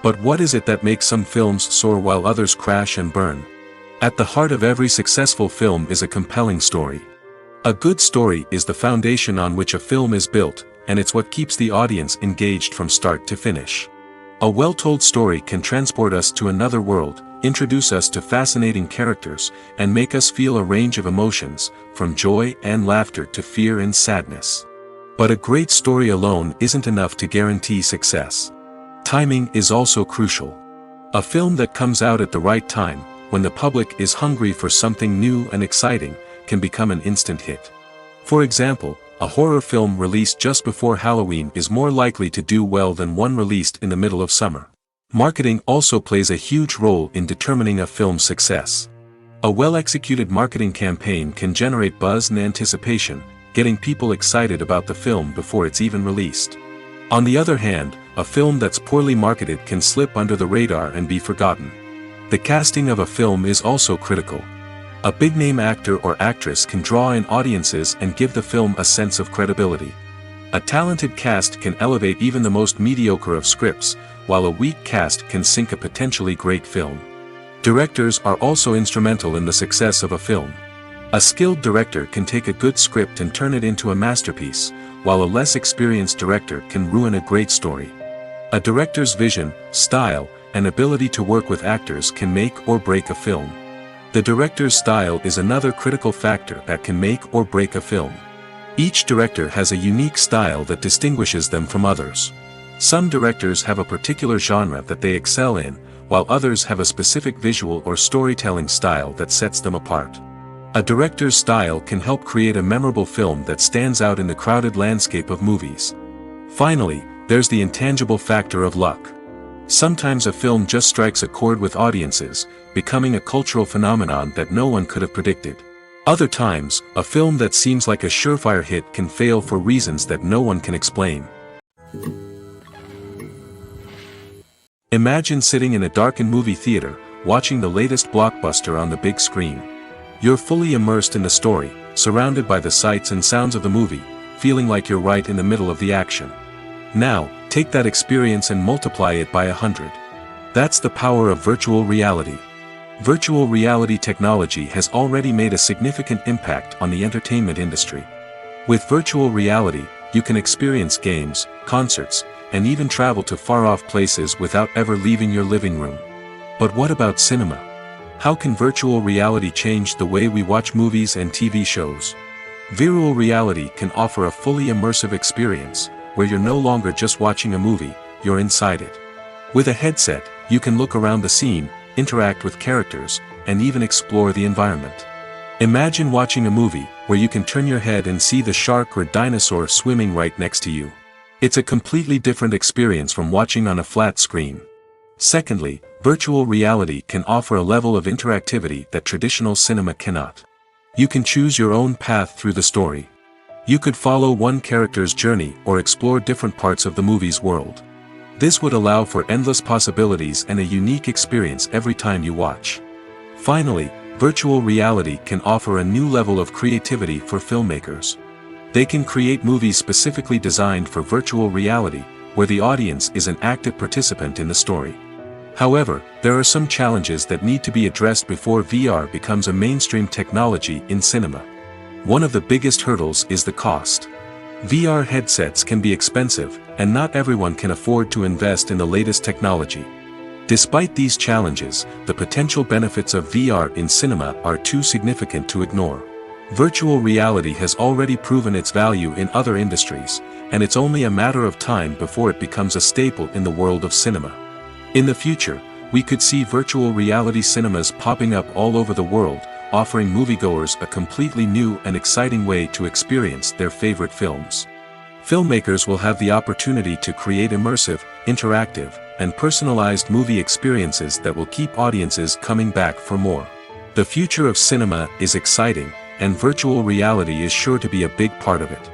But what is it that makes some films soar while others crash and burn? At the heart of every successful film is a compelling story. A good story is the foundation on which a film is built, and it's what keeps the audience engaged from start to finish. A well-told story can transport us to another world, introduce us to fascinating characters, and make us feel a range of emotions, from joy and laughter to fear and sadness. But a great story alone isn't enough to guarantee success. Timing is also crucial. A film that comes out at the right time, when the public is hungry for something new and exciting, can become an instant hit. For example, a horror film released just before Halloween is more likely to do well than one released in the middle of summer. Marketing also plays a huge role in determining a film's success. A well-executed marketing campaign can generate buzz and anticipation, getting people excited about the film before it's even released. On the other hand, a film that's poorly marketed can slip under the radar and be forgotten. The casting of a film is also critical. A big-name actor or actress can draw in audiences and give the film a sense of credibility. A talented cast can elevate even the most mediocre of scripts, while a weak cast can sink a potentially great film. Directors are also instrumental in the success of a film. A skilled director can take a good script and turn it into a masterpiece, while a less experienced director can ruin a great story. A director's vision, style, and ability to work with actors can make or break a film. The director's style is another critical factor that can make or break a film. Each director has a unique style that distinguishes them from others. Some directors have a particular genre that they excel in, while others have a specific visual or storytelling style that sets them apart. A director's style can help create a memorable film that stands out in the crowded landscape of movies. Finally, there's the intangible factor of luck. Sometimes a film just strikes a chord with audiences, becoming a cultural phenomenon that no one could have predicted. Other times, a film that seems like a surefire hit can fail for reasons that no one can explain. Imagine sitting in a darkened movie theater, watching the latest blockbuster on the big screen. You're fully immersed in the story, surrounded by the sights and sounds of the movie, feeling like you're right in the middle of the action. Now, take that experience and multiply it by 100. That's the power of virtual reality. Virtual reality technology has already made a significant impact on the entertainment industry. With virtual reality, you can experience games, concerts, and even travel to far-off places without ever leaving your living room. But what about cinema? How can virtual reality change the way we watch movies and TV shows? Virtual reality can offer a fully immersive experience, where you're no longer just watching a movie, you're inside it. With a headset, you can look around the scene, interact with characters, and even explore the environment. Imagine watching a movie, where you can turn your head and see the shark or dinosaur swimming right next to you. It's a completely different experience from watching on a flat screen. Secondly, virtual reality can offer a level of interactivity that traditional cinema cannot. You can choose your own path through the story. You could follow one character's journey or explore different parts of the movie's world. This would allow for endless possibilities and a unique experience every time you watch. Finally, virtual reality can offer a new level of creativity for filmmakers. They can create movies specifically designed for virtual reality, where the audience is an active participant in the story. However, there are some challenges that need to be addressed before VR becomes a mainstream technology in cinema. One of the biggest hurdles is the cost. VR headsets can be expensive, and not everyone can afford to invest in the latest technology. Despite these challenges, the potential benefits of VR in cinema are too significant to ignore. Virtual reality has already proven its value in other industries, and it's only a matter of time before it becomes a staple in the world of cinema. In the future, we could see virtual reality cinemas popping up all over the world, offering moviegoers a completely new and exciting way to experience their favorite films. Filmmakers will have the opportunity to create immersive, interactive, and personalized movie experiences that will keep audiences coming back for more. The future of cinema is exciting, and virtual reality is sure to be a big part of it.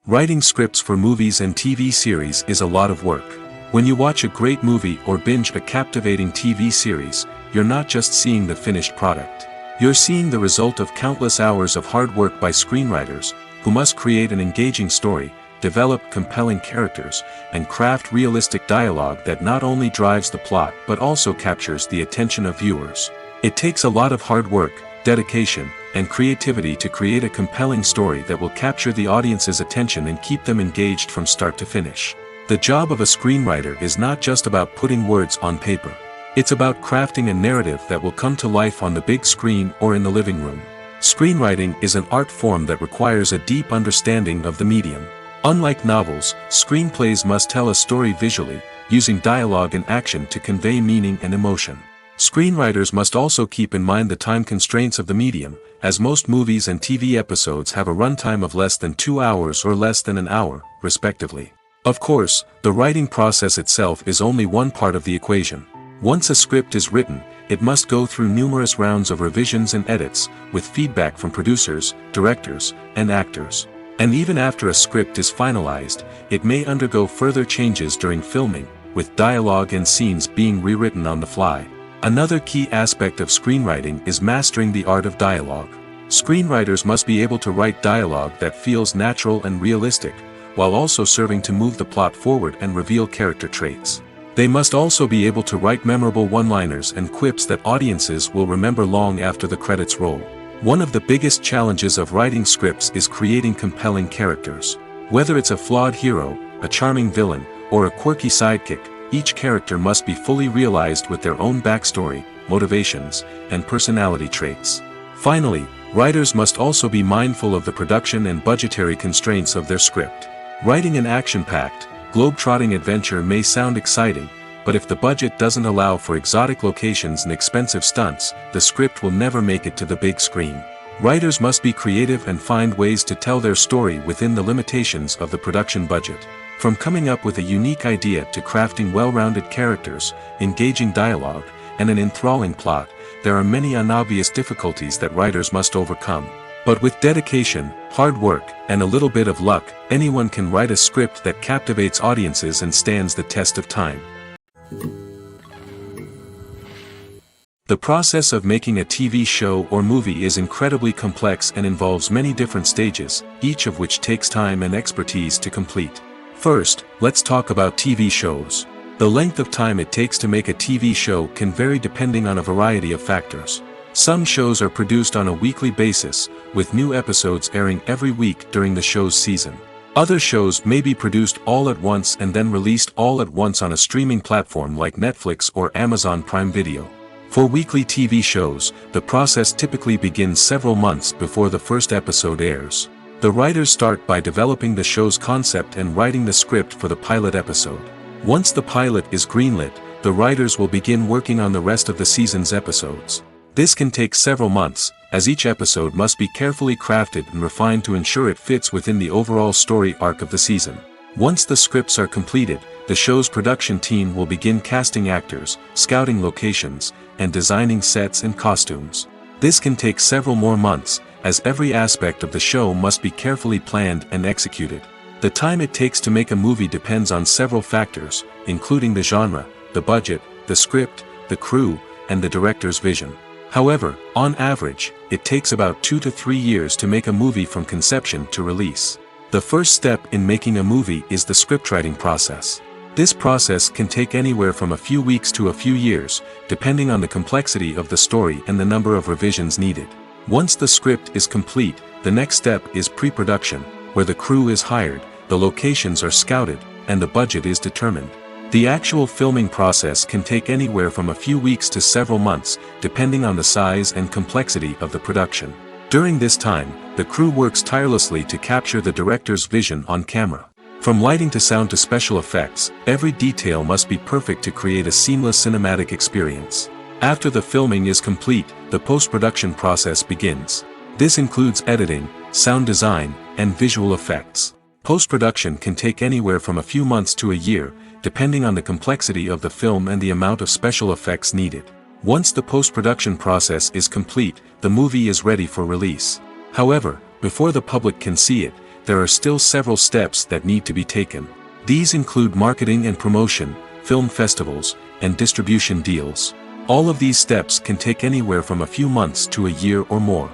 Writing scripts for movies and TV series is a lot of work. When you watch a great movie or binge a captivating TV series, you're not just seeing the finished product. You're seeing the result of countless hours of hard work by screenwriters, who must create an engaging story, develop compelling characters, and craft realistic dialogue that not only drives the plot but also captures the attention of viewers. It takes a lot of hard work, dedication, and creativity to create a compelling story that will capture the audience's attention and keep them engaged from start to finish. The job of a screenwriter is not just about putting words on paper. It's about crafting a narrative that will come to life on the big screen or in the living room. Screenwriting is an art form that requires a deep understanding of the medium. Unlike novels, screenplays must tell a story visually, using dialogue and action to convey meaning and emotion. Screenwriters must also keep in mind the time constraints of the medium, as most movies and TV episodes have a runtime of less than 2 hours or less than an hour, respectively. Of course, the writing process itself is only one part of the equation. Once a script is written, it must go through numerous rounds of revisions and edits, with feedback from producers, directors, and actors. And even after a script is finalized, it may undergo further changes during filming, with dialogue and scenes being rewritten on the fly. Another key aspect of screenwriting is mastering the art of dialogue. Screenwriters must be able to write dialogue that feels natural and realistic, while also serving to move the plot forward and reveal character traits. They must also be able to write memorable one-liners and quips that audiences will remember long after the credits roll. One of the biggest challenges of writing scripts is creating compelling characters. Whether it's a flawed hero, a charming villain, or a quirky sidekick, each character must be fully realized with their own backstory, motivations, and personality traits. Finally, writers must also be mindful of the production and budgetary constraints of their script. Writing an action-packed, globe-trotting adventure may sound exciting, but if the budget doesn't allow for exotic locations and expensive stunts, the script will never make it to the big screen. Writers must be creative and find ways to tell their story within the limitations of the production budget. From coming up with a unique idea to crafting well-rounded characters, engaging dialogue, and an enthralling plot, there are many unobvious difficulties that writers must overcome. But with dedication, hard work, and a little bit of luck, anyone can write a script that captivates audiences and stands the test of time. The process of making a TV show or movie is incredibly complex and involves many different stages, each of which takes time and expertise to complete. First, let's talk about TV shows. The length of time it takes to make a TV show can vary depending on a variety of factors. Some shows are produced on a weekly basis, with new episodes airing every week during the show's season. Other shows may be produced all at once and then released all at once on a streaming platform like Netflix or Amazon Prime Video. For weekly TV shows, the process typically begins several months before the first episode airs. The writers start by developing the show's concept and writing the script for the pilot episode. Once the pilot is greenlit, the writers will begin working on the rest of the season's episodes. This can take several months, as each episode must be carefully crafted and refined to ensure it fits within the overall story arc of the season. Once the scripts are completed, the show's production team will begin casting actors, scouting locations, and designing sets and costumes. This can take several more months, as every aspect of the show must be carefully planned and executed. The time it takes to make a movie depends on several factors, including the genre, the budget, the script, the crew, and the director's vision. However, on average, it takes about 2 to 3 years to make a movie from conception to release. The first step in making a movie is the scriptwriting process. This process can take anywhere from a few weeks to a few years, depending on the complexity of the story and the number of revisions needed. Once the script is complete, the next step is pre-production, where the crew is hired, the locations are scouted, and the budget is determined. The actual filming process can take anywhere from a few weeks to several months, depending on the size and complexity of the production. During this time, the crew works tirelessly to capture the director's vision on camera. From lighting to sound to special effects, every detail must be perfect to create a seamless cinematic experience. After the filming is complete, the post-production process begins. This includes editing, sound design, and visual effects. Post-production can take anywhere from a few months to a year, depending on the complexity of the film and the amount of special effects needed. Once the post-production process is complete, the movie is ready for release. However, before the public can see it, there are still several steps that need to be taken. These include marketing and promotion, film festivals, and distribution deals. All of these steps can take anywhere from a few months to a year or more.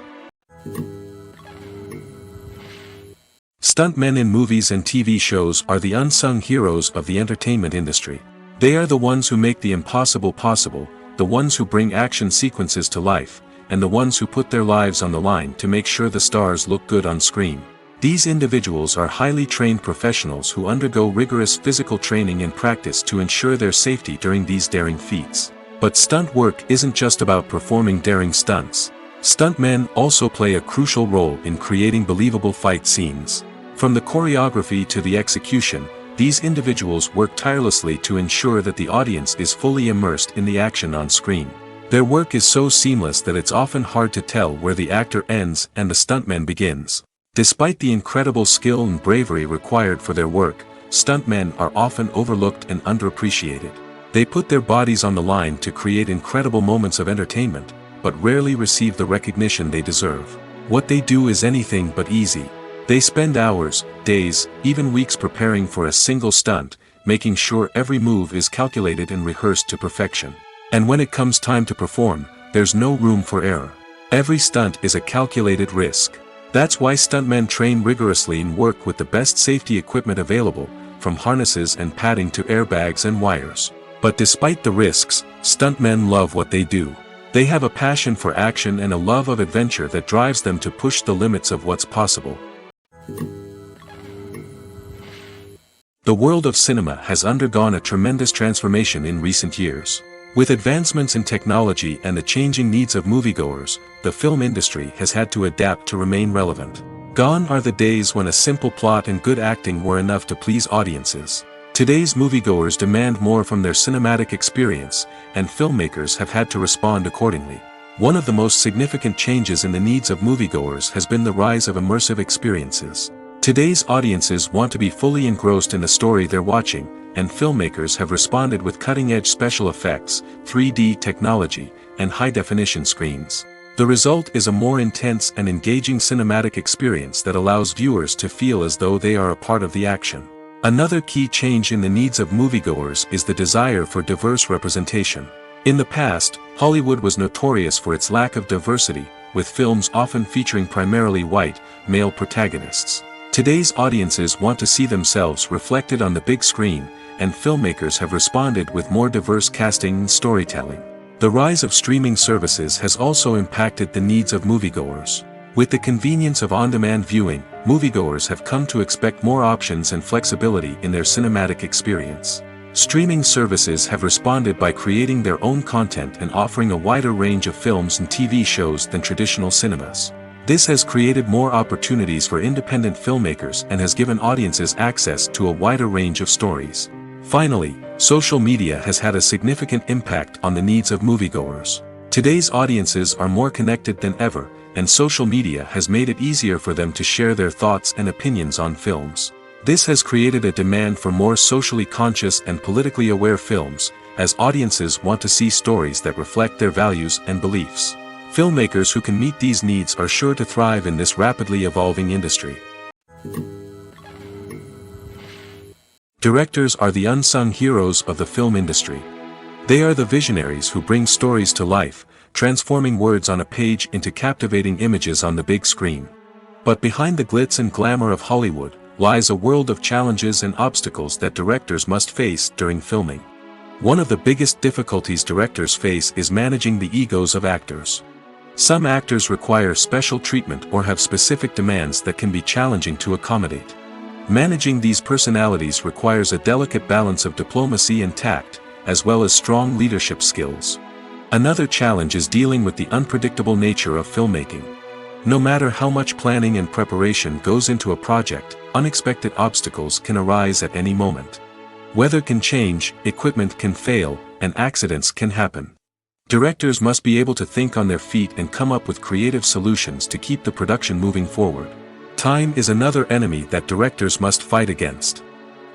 Stuntmen in movies and TV shows are the unsung heroes of the entertainment industry. They are the ones who make the impossible possible, the ones who bring action sequences to life, and the ones who put their lives on the line to make sure the stars look good on screen. These individuals are highly trained professionals who undergo rigorous physical training and practice to ensure their safety during these daring feats. But stunt work isn't just about performing daring stunts. Stuntmen also play a crucial role in creating believable fight scenes. From the choreography to the execution, these individuals work tirelessly to ensure that the audience is fully immersed in the action on screen. Their work is so seamless that it's often hard to tell where the actor ends and the stuntman begins. Despite the incredible skill and bravery required for their work, stuntmen are often overlooked and underappreciated. They put their bodies on the line to create incredible moments of entertainment, but rarely receive the recognition they deserve. What they do is anything but easy. They spend hours, days, even weeks preparing for a single stunt, making sure every move is calculated and rehearsed to perfection. And when it comes time to perform, there's no room for error. Every stunt is a calculated risk. That's why stuntmen train rigorously and work with the best safety equipment available, from harnesses and padding to airbags and wires. But despite the risks, stuntmen love what they do. They have a passion for action and a love of adventure that drives them to push the limits of what's possible. The world of cinema has undergone a tremendous transformation in recent years. With advancements in technology and the changing needs of moviegoers, the film industry has had to adapt to remain relevant. Gone are the days when a simple plot and good acting were enough to please audiences. Today's moviegoers demand more from their cinematic experience, and filmmakers have had to respond accordingly. One of the most significant changes in the needs of moviegoers has been the rise of immersive experiences. Today's audiences want to be fully engrossed in the story they're watching, and filmmakers have responded with cutting-edge special effects, 3D technology, and high-definition screens. The result is a more intense and engaging cinematic experience that allows viewers to feel as though they are a part of the action. Another key change in the needs of moviegoers is the desire for diverse representation. In the past, Hollywood was notorious for its lack of diversity, with films often featuring primarily white, male protagonists. Today's audiences want to see themselves reflected on the big screen, and filmmakers have responded with more diverse casting and storytelling. The rise of streaming services has also impacted the needs of moviegoers. With the convenience of on-demand viewing, moviegoers have come to expect more options and flexibility in their cinematic experience. Streaming services have responded by creating their own content and offering a wider range of films and TV shows than traditional cinemas. This has created more opportunities for independent filmmakers and has given audiences access to a wider range of stories. Finally, social media has had a significant impact on the needs of moviegoers. Today's audiences are more connected than ever, and social media has made it easier for them to share their thoughts and opinions on films. This has created a demand for more socially conscious and politically aware films, as audiences want to see stories that reflect their values and beliefs. Filmmakers who can meet these needs are sure to thrive in this rapidly evolving industry. Directors are the unsung heroes of the film industry. They are the visionaries who bring stories to life, transforming words on a page into captivating images on the big screen. But behind the glitz and glamour of Hollywood lies a world of challenges and obstacles that directors must face during filming. One of the biggest difficulties directors face is managing the egos of actors. Some actors require special treatment or have specific demands that can be challenging to accommodate. Managing these personalities requires a delicate balance of diplomacy and tact, as well as strong leadership skills. Another challenge is dealing with the unpredictable nature of filmmaking. No matter how much planning and preparation goes into a project, unexpected obstacles can arise at any moment. Weather can change, equipment can fail, and accidents can happen. Directors must be able to think on their feet and come up with creative solutions to keep the production moving forward. Time is another enemy that directors must fight against.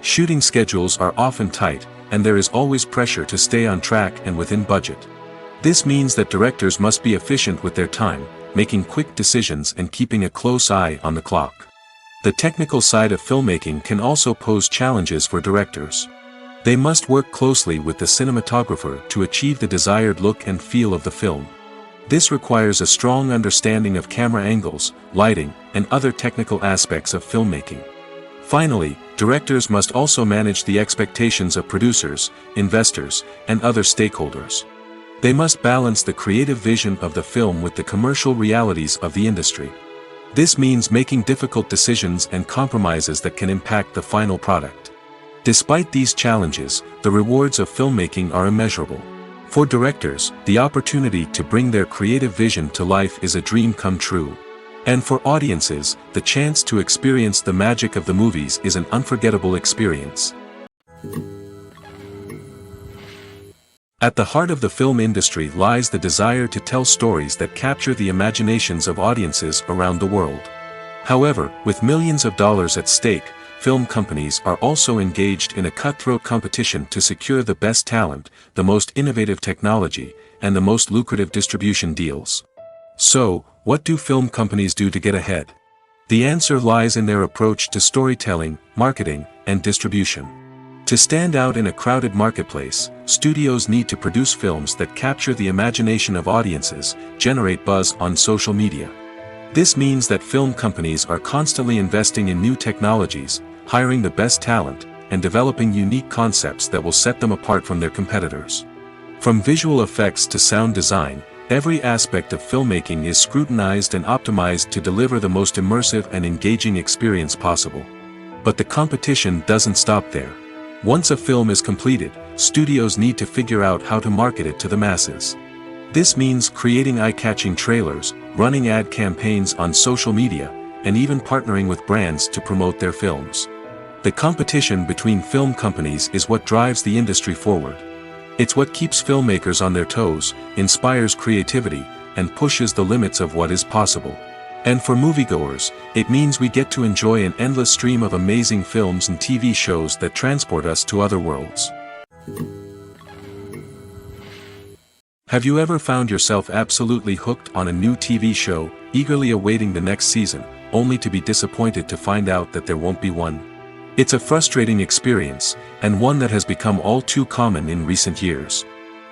Shooting schedules are often tight, and there is always pressure to stay on track and within budget. This means that directors must be efficient with their time, making quick decisions and keeping a close eye on the clock. The technical side of filmmaking can also pose challenges for directors. They must work closely with the cinematographer to achieve the desired look and feel of the film. This requires a strong understanding of camera angles, lighting, and other technical aspects of filmmaking. Finally, directors must also manage the expectations of producers, investors, and other stakeholders. They must balance the creative vision of the film with the commercial realities of the industry. This means making difficult decisions and compromises that can impact the final product. Despite these challenges, the rewards of filmmaking are immeasurable. For directors, the opportunity to bring their creative vision to life is a dream come true. And for audiences, the chance to experience the magic of the movies is an unforgettable experience. At the heart of the film industry lies the desire to tell stories that capture the imaginations of audiences around the world. However, with millions of dollars at stake, film companies are also engaged in a cutthroat competition to secure the best talent, the most innovative technology, and the most lucrative distribution deals. So, what do film companies do to get ahead? The answer lies in their approach to storytelling, marketing, and distribution. To stand out in a crowded marketplace, studios need to produce films that capture the imagination of audiences, generate buzz on social media. This means that film companies are constantly investing in new technologies, hiring the best talent, and developing unique concepts that will set them apart from their competitors. From visual effects to sound design, every aspect of filmmaking is scrutinized and optimized to deliver the most immersive and engaging experience possible. But the competition doesn't stop there. Once a film is completed, studios need to figure out how to market it to the masses. This means creating eye-catching trailers, running ad campaigns on social media, and even partnering with brands to promote their films. The competition between film companies is what drives the industry forward. It's what keeps filmmakers on their toes, inspires creativity, and pushes the limits of what is possible. And for moviegoers, it means we get to enjoy an endless stream of amazing films and TV shows that transport us to other worlds. Have you ever found yourself absolutely hooked on a new TV show, eagerly awaiting the next season, only to be disappointed to find out that there won't be one? It's a frustrating experience, and one that has become all too common in recent years.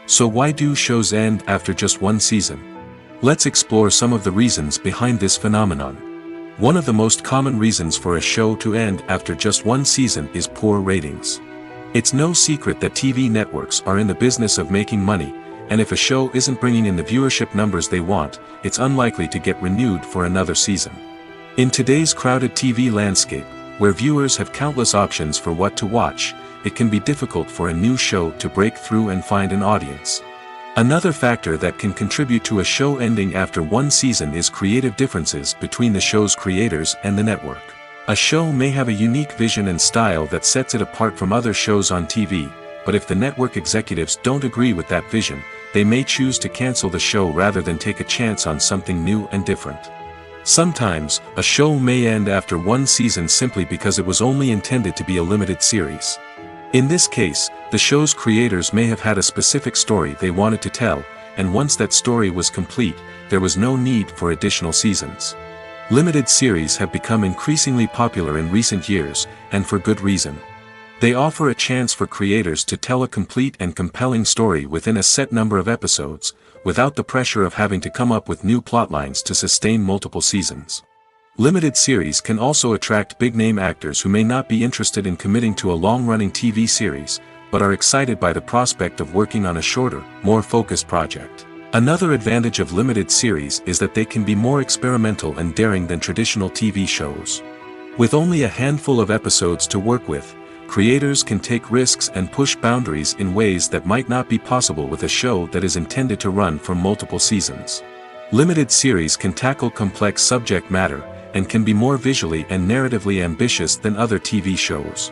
So why do shows end after just one season? Let's explore some of the reasons behind this phenomenon. One of the most common reasons for a show to end after just one season is poor ratings. It's no secret that TV networks are in the business of making money, and if a show isn't bringing in the viewership numbers they want, it's unlikely to get renewed for another season. In today's crowded TV landscape, where viewers have countless options for what to watch, it can be difficult for a new show to break through and find an audience. Another factor that can contribute to a show ending after one season is creative differences between the show's creators and the network. A show may have a unique vision and style that sets it apart from other shows on TV, but if the network executives don't agree with that vision, they may choose to cancel the show rather than take a chance on something new and different. Sometimes, a show may end after one season simply because it was only intended to be a limited series. In this case, the show's creators may have had a specific story they wanted to tell, and once that story was complete, there was no need for additional seasons. Limited series have become increasingly popular in recent years, and for good reason. They offer a chance for creators to tell a complete and compelling story within a set number of episodes, without the pressure of having to come up with new plotlines to sustain multiple seasons. Limited series can also attract big-name actors who may not be interested in committing to a long-running TV series, but are excited by the prospect of working on a shorter, more focused project. Another advantage of limited series is that they can be more experimental and daring than traditional TV shows. With only a handful of episodes to work with, creators can take risks and push boundaries in ways that might not be possible with a show that is intended to run for multiple seasons. Limited series can tackle complex subject matter, and can be more visually and narratively ambitious than other TV shows.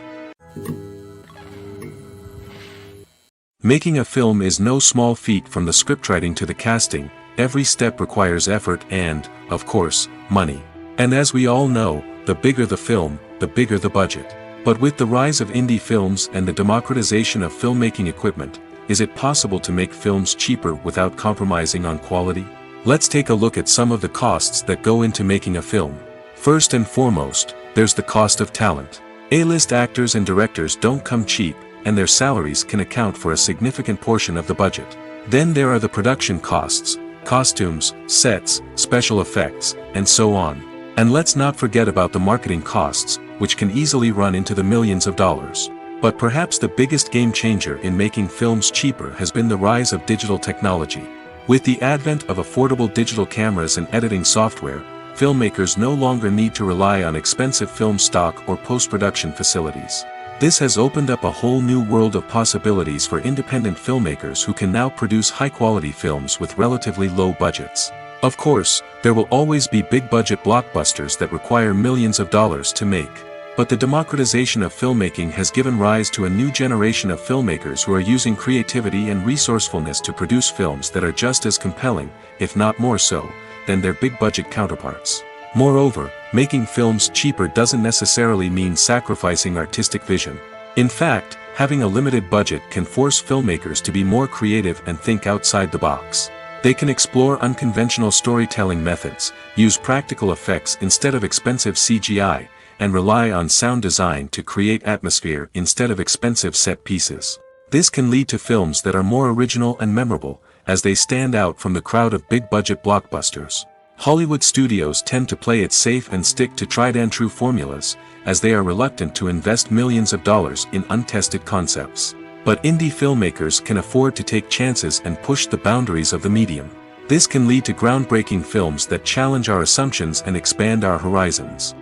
Making a film is no small feat. From the scriptwriting to the casting, every step requires effort and, of course, money. And as we all know, the bigger the film, the bigger the budget. But with the rise of indie films and the democratization of filmmaking equipment, is it possible to make films cheaper without compromising on quality? Let's take a look at some of the costs that go into making a film. First and foremost, there's the cost of talent. A-list actors and directors don't come cheap, and their salaries can account for a significant portion of the budget. Then there are the production costs, costumes, sets, special effects, and so on. And let's not forget about the marketing costs, which can easily run into the millions of dollars. But perhaps the biggest game changer in making films cheaper has been the rise of digital technology. With the advent of affordable digital cameras and editing software, filmmakers no longer need to rely on expensive film stock or post-production facilities. This has opened up a whole new world of possibilities for independent filmmakers who can now produce high-quality films with relatively low budgets. Of course, there will always be big-budget blockbusters that require millions of dollars to make. But the democratization of filmmaking has given rise to a new generation of filmmakers who are using creativity and resourcefulness to produce films that are just as compelling, if not more so, than their big-budget counterparts. Moreover, making films cheaper doesn't necessarily mean sacrificing artistic vision. In fact, having a limited budget can force filmmakers to be more creative and think outside the box. They can explore unconventional storytelling methods, use practical effects instead of expensive CGI, and rely on sound design to create atmosphere instead of expensive set pieces. This can lead to films that are more original and memorable, as they stand out from the crowd of big-budget blockbusters. Hollywood studios tend to play it safe and stick to tried-and-true formulas, as they are reluctant to invest millions of dollars in untested concepts. But indie filmmakers can afford to take chances and push the boundaries of the medium. This can lead to groundbreaking films that challenge our assumptions and expand our horizons.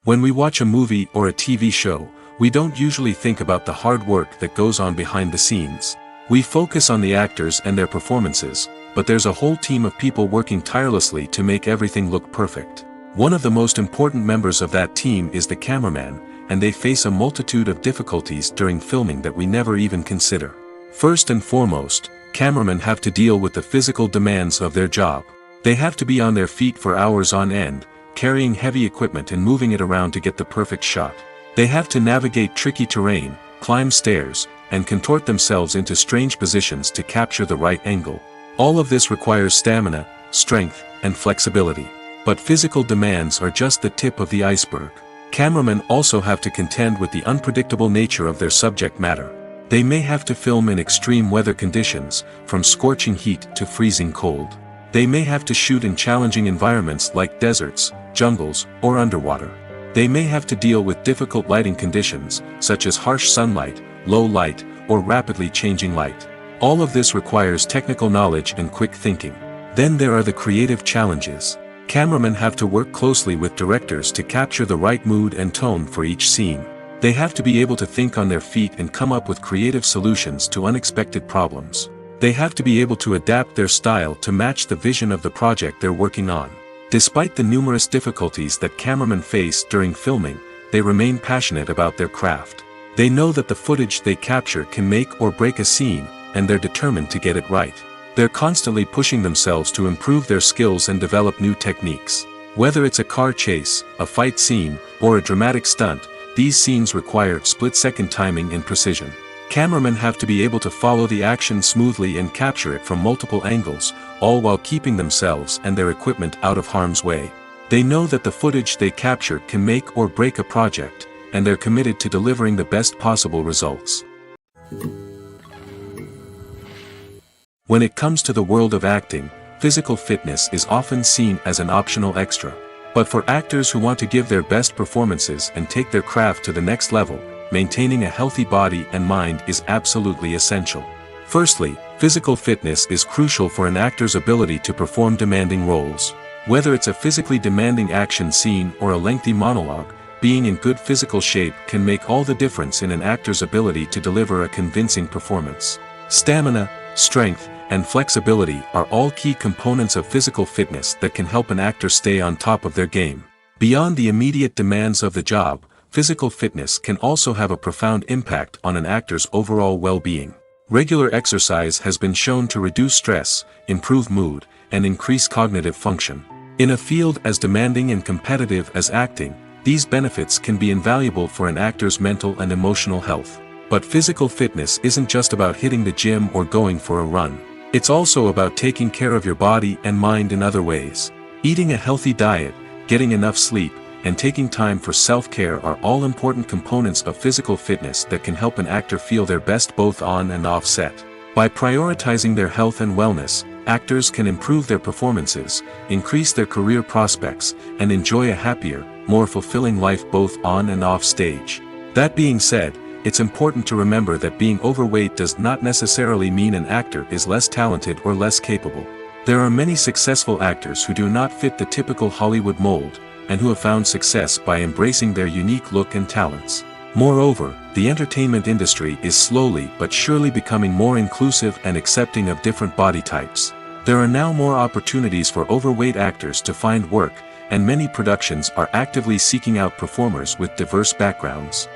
When we watch a movie or a TV show, we don't usually think about the hard work that goes on behind the scenes. We focus on the actors and their performances, but there's a whole team of people working tirelessly to make everything look perfect. One of the most important members of that team is the cameraman, and they face a multitude of difficulties during filming that we never even consider. First and foremost, cameramen have to deal with the physical demands of their job. They have to be on their feet for hours on end, carrying heavy equipment and moving it around to get the perfect shot. They have to navigate tricky terrain, climb stairs, and contort themselves into strange positions to capture the right angle. All of this requires stamina, strength, and flexibility. But physical demands are just the tip of the iceberg. Cameramen also have to contend with the unpredictable nature of their subject matter. They may have to film in extreme weather conditions, from scorching heat to freezing cold. They may have to shoot in challenging environments like deserts, jungles, or underwater. They may have to deal with difficult lighting conditions, such as harsh sunlight, low light, or rapidly changing light. All of this requires technical knowledge and quick thinking. Then there are the creative challenges. Cameramen have to work closely with directors to capture the right mood and tone for each scene. They have to be able to think on their feet and come up with creative solutions to unexpected problems. They have to be able to adapt their style to match the vision of the project they're working on. Despite the numerous difficulties that cameramen face during filming, they remain passionate about their craft. They know that the footage they capture can make or break a scene, and they're determined to get it right. They're constantly pushing themselves to improve their skills and develop new techniques. Whether it's a car chase, a fight scene, or a dramatic stunt, these scenes require split-second timing and precision. Cameramen have to be able to follow the action smoothly and capture it from multiple angles, all while keeping themselves and their equipment out of harm's way. They know that the footage they capture can make or break a project, and they're committed to delivering the best possible results. When it comes to the world of acting, physical fitness is often seen as an optional extra. But for actors who want to give their best performances and take their craft to the next level, maintaining a healthy body and mind is absolutely essential. Firstly, physical fitness is crucial for an actor's ability to perform demanding roles. Whether it's a physically demanding action scene or a lengthy monologue, being in good physical shape can make all the difference in an actor's ability to deliver a convincing performance. Stamina, strength, and flexibility are all key components of physical fitness that can help an actor stay on top of their game. Beyond the immediate demands of the job, physical fitness can also have a profound impact on an actor's overall well-being. Regular exercise has been shown to reduce stress, improve mood, and increase cognitive function. In a field as demanding and competitive as acting, these benefits can be invaluable for an actor's mental and emotional health. But physical fitness isn't just about hitting the gym or going for a run. It's also about taking care of your body and mind in other ways. Eating a healthy diet, getting enough sleep, and taking time for self-care are all important components of physical fitness that can help an actor feel their best both on and off set. By prioritizing their health and wellness, actors can improve their performances, increase their career prospects, and enjoy a happier, more fulfilling life both on and off stage. That being said, it's important to remember that being overweight does not necessarily mean an actor is less talented or less capable. There are many successful actors who do not fit the typical Hollywood mold, and who have found success by embracing their unique look and talents. Moreover, the entertainment industry is slowly but surely becoming more inclusive and accepting of different body types. There are now more opportunities for overweight actors to find work, and many productions are actively seeking out performers with diverse backgrounds.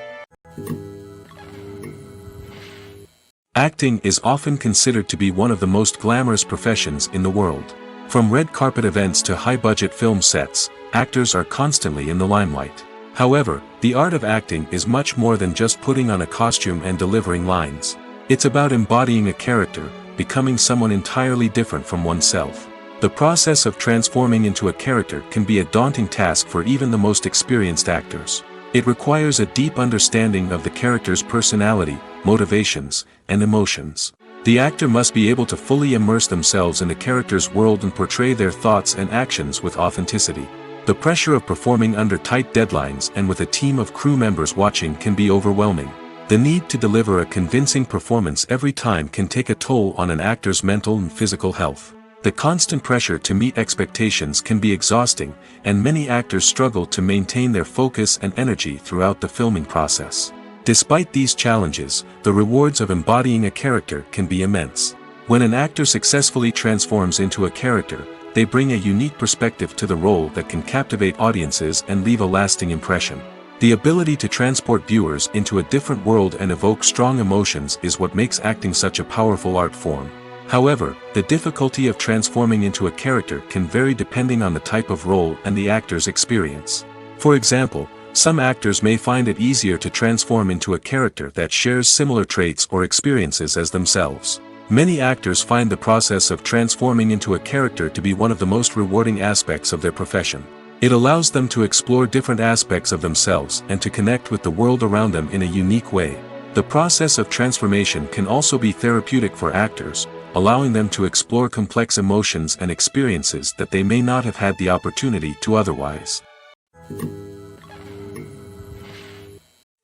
Acting is often considered to be one of the most glamorous professions in the world. From red carpet events to high-budget film sets, actors are constantly in the limelight. However, the art of acting is much more than just putting on a costume and delivering lines. It's about embodying a character, becoming someone entirely different from oneself. The process of transforming into a character can be a daunting task for even the most experienced actors. It requires a deep understanding of the character's personality, motivations, and emotions. The actor must be able to fully immerse themselves in the character's world and portray their thoughts and actions with authenticity. The pressure of performing under tight deadlines and with a team of crew members watching can be overwhelming. The need to deliver a convincing performance every time can take a toll on an actor's mental and physical health. The constant pressure to meet expectations can be exhausting, and many actors struggle to maintain their focus and energy throughout the filming process. Despite these challenges, the rewards of embodying a character can be immense. When an actor successfully transforms into a character, they bring a unique perspective to the role that can captivate audiences and leave a lasting impression. The ability to transport viewers into a different world and evoke strong emotions is what makes acting such a powerful art form. However, the difficulty of transforming into a character can vary depending on the type of role and the actor's experience. For example, some actors may find it easier to transform into a character that shares similar traits or experiences as themselves. Many actors find the process of transforming into a character to be one of the most rewarding aspects of their profession. It allows them to explore different aspects of themselves and to connect with the world around them in a unique way. The process of transformation can also be therapeutic for actors, allowing them to explore complex emotions and experiences that they may not have had the opportunity to otherwise.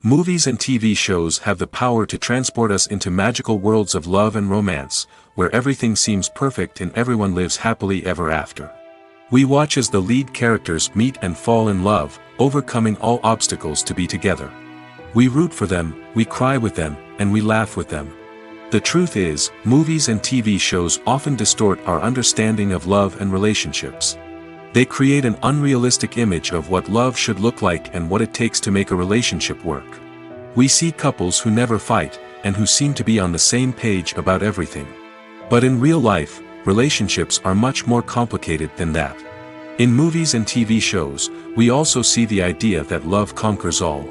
Movies and TV shows have the power to transport us into magical worlds of love and romance, where everything seems perfect and everyone lives happily ever after. We watch as the lead characters meet and fall in love, overcoming all obstacles to be together. We root for them, we cry with them, and we laugh with them. The truth is, movies and TV shows often distort our understanding of love and relationships. They create an unrealistic image of what love should look like and what it takes to make a relationship work. We see couples who never fight, and who seem to be on the same page about everything. But in real life, relationships are much more complicated than that. In movies and TV shows, we also see the idea that love conquers all.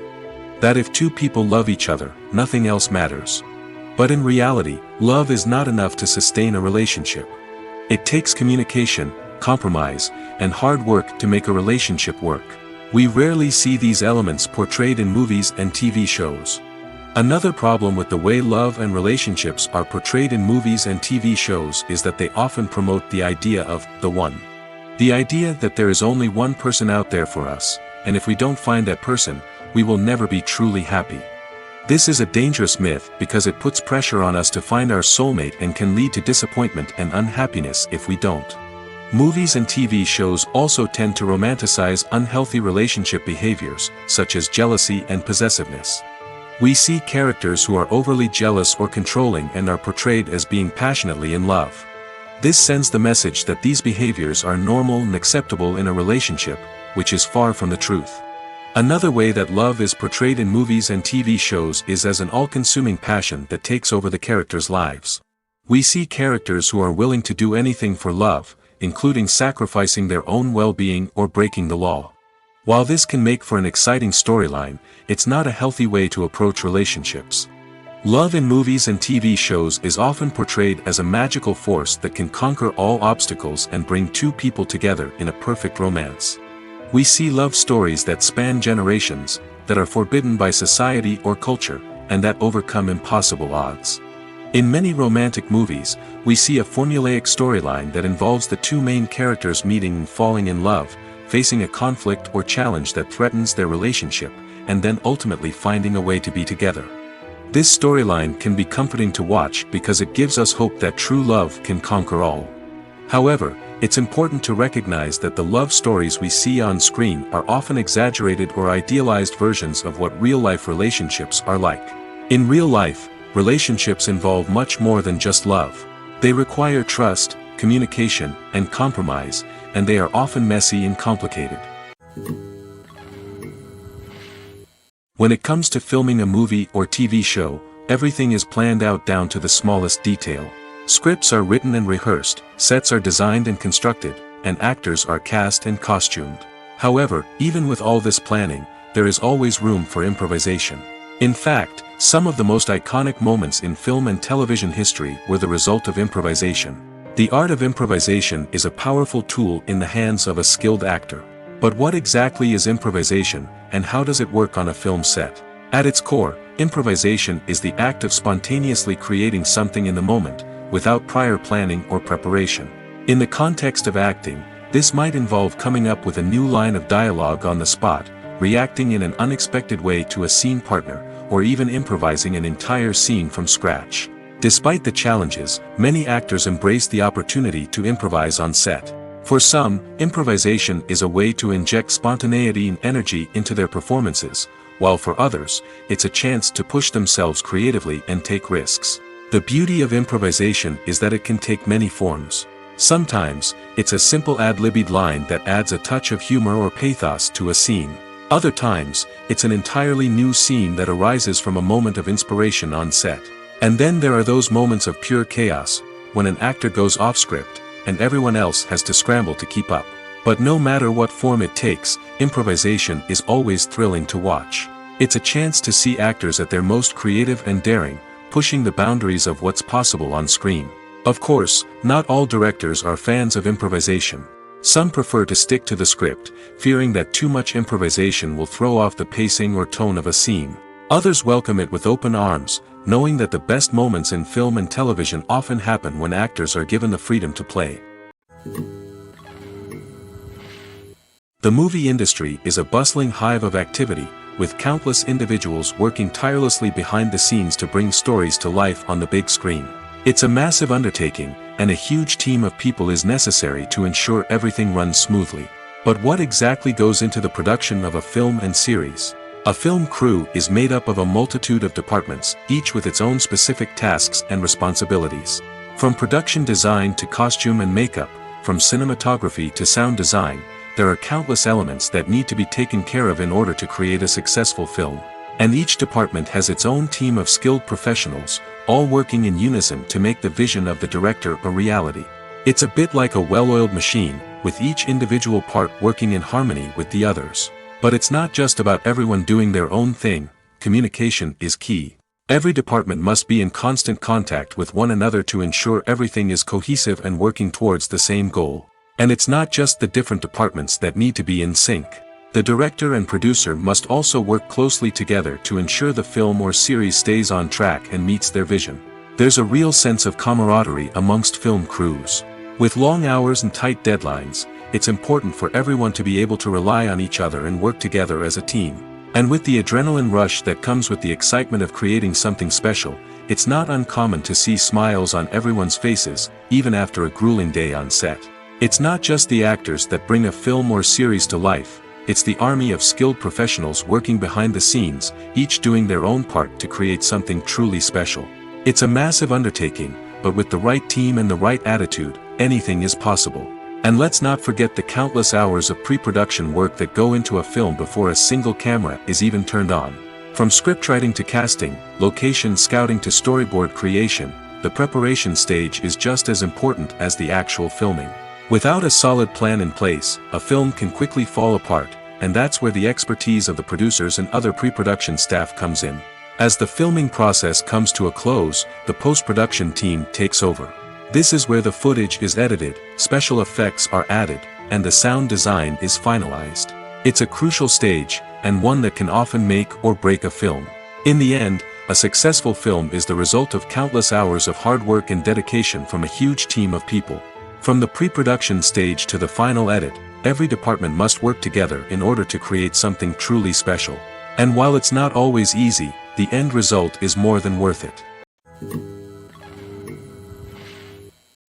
That if two people love each other, nothing else matters. But in reality, love is not enough to sustain a relationship. It takes communication, compromise, and hard work to make a relationship work. We rarely see these elements portrayed in movies and TV shows. Another problem with the way love and relationships are portrayed in movies and TV shows is that they often promote the idea of the one. The idea that there is only one person out there for us, and if we don't find that person, we will never be truly happy. This is a dangerous myth because it puts pressure on us to find our soulmate and can lead to disappointment and unhappiness if we don't. Movies and TV shows also tend to romanticize unhealthy relationship behaviors, such as jealousy and possessiveness. We see characters who are overly jealous or controlling and are portrayed as being passionately in love. This sends the message that these behaviors are normal and acceptable in a relationship, which is far from the truth. Another way that love is portrayed in movies and TV shows is as an all-consuming passion that takes over the characters' lives. We see characters who are willing to do anything for love, including sacrificing their own well-being or breaking the law. While this can make for an exciting storyline, it's not a healthy way to approach relationships. Love in movies and TV shows is often portrayed as a magical force that can conquer all obstacles and bring two people together in a perfect romance. We see love stories that span generations, that are forbidden by society or culture, and that overcome impossible odds. In many romantic movies, we see a formulaic storyline that involves the two main characters meeting and falling in love, facing a conflict or challenge that threatens their relationship, and then ultimately finding a way to be together. This storyline can be comforting to watch because it gives us hope that true love can conquer all. However, it's important to recognize that the love stories we see on screen are often exaggerated or idealized versions of what real-life relationships are like. In real life, relationships involve much more than just love. They require trust, communication, and compromise, and they are often messy and complicated. When it comes to filming a movie or TV show, everything is planned out down to the smallest detail. Scripts are written and rehearsed, sets are designed and constructed, and actors are cast and costumed. However, even with all this planning, there is always room for improvisation. In fact, some of the most iconic moments in film and television history were the result of improvisation. The art of improvisation is a powerful tool in the hands of a skilled actor. But what exactly is improvisation, and how does it work on a film set? At its core, improvisation is the act of spontaneously creating something in the moment, without prior planning or preparation. In the context of acting, this might involve coming up with a new line of dialogue on the spot, reacting in an unexpected way to a scene partner, or even improvising an entire scene from scratch. Despite the challenges, many actors embrace the opportunity to improvise on set. For some, improvisation is a way to inject spontaneity and energy into their performances, while for others, it's a chance to push themselves creatively and take risks. The beauty of improvisation is that it can take many forms. Sometimes, it's a simple ad-libbed line that adds a touch of humor or pathos to a scene. Other times, it's an entirely new scene that arises from a moment of inspiration on set. And then there are those moments of pure chaos, when an actor goes off script, and everyone else has to scramble to keep up. But no matter what form it takes, improvisation is always thrilling to watch. It's a chance to see actors at their most creative and daring, pushing the boundaries of what's possible on screen. Of course, not all directors are fans of improvisation. Some prefer to stick to the script, fearing that too much improvisation will throw off the pacing or tone of a scene. Others welcome it with open arms, knowing that the best moments in film and television often happen when actors are given the freedom to play. The movie industry is a bustling hive of activity, with countless individuals working tirelessly behind the scenes to bring stories to life on the big screen. It's a massive undertaking, and a huge team of people is necessary to ensure everything runs smoothly. But what exactly goes into the production of a film and series? A film crew is made up of a multitude of departments, each with its own specific tasks and responsibilities. From production design to costume and makeup, from cinematography to sound design, there are countless elements that need to be taken care of in order to create a successful film. And each department has its own team of skilled professionals, all working in unison to make the vision of the director a reality. It's a bit like a well-oiled machine, with each individual part working in harmony with the others. But it's not just about everyone doing their own thing. Communication is key. Every department must be in constant contact with one another to ensure everything is cohesive and working towards the same goal. And it's not just the different departments that need to be in sync. The director and producer must also work closely together to ensure the film or series stays on track and meets their vision. There's a real sense of camaraderie amongst film crews. With long hours and tight deadlines, it's important for everyone to be able to rely on each other and work together as a team. And with the adrenaline rush that comes with the excitement of creating something special, it's not uncommon to see smiles on everyone's faces, even after a grueling day on set. It's not just the actors that bring a film or series to life. It's the army of skilled professionals working behind the scenes, each doing their own part to create something truly special. It's a massive undertaking, but with the right team and the right attitude, anything is possible. And let's not forget the countless hours of pre-production work that go into a film before a single camera is even turned on. From scriptwriting to casting, location scouting to storyboard creation, the preparation stage is just as important as the actual filming. Without a solid plan in place, a film can quickly fall apart, and that's where the expertise of the producers and other pre-production staff comes in. As the filming process comes to a close, the post-production team takes over. This is where the footage is edited, special effects are added, and the sound design is finalized. It's a crucial stage, and one that can often make or break a film. In the end, a successful film is the result of countless hours of hard work and dedication from a huge team of people. From the pre-production stage to the final edit, every department must work together in order to create something truly special. And while it's not always easy, the end result is more than worth it.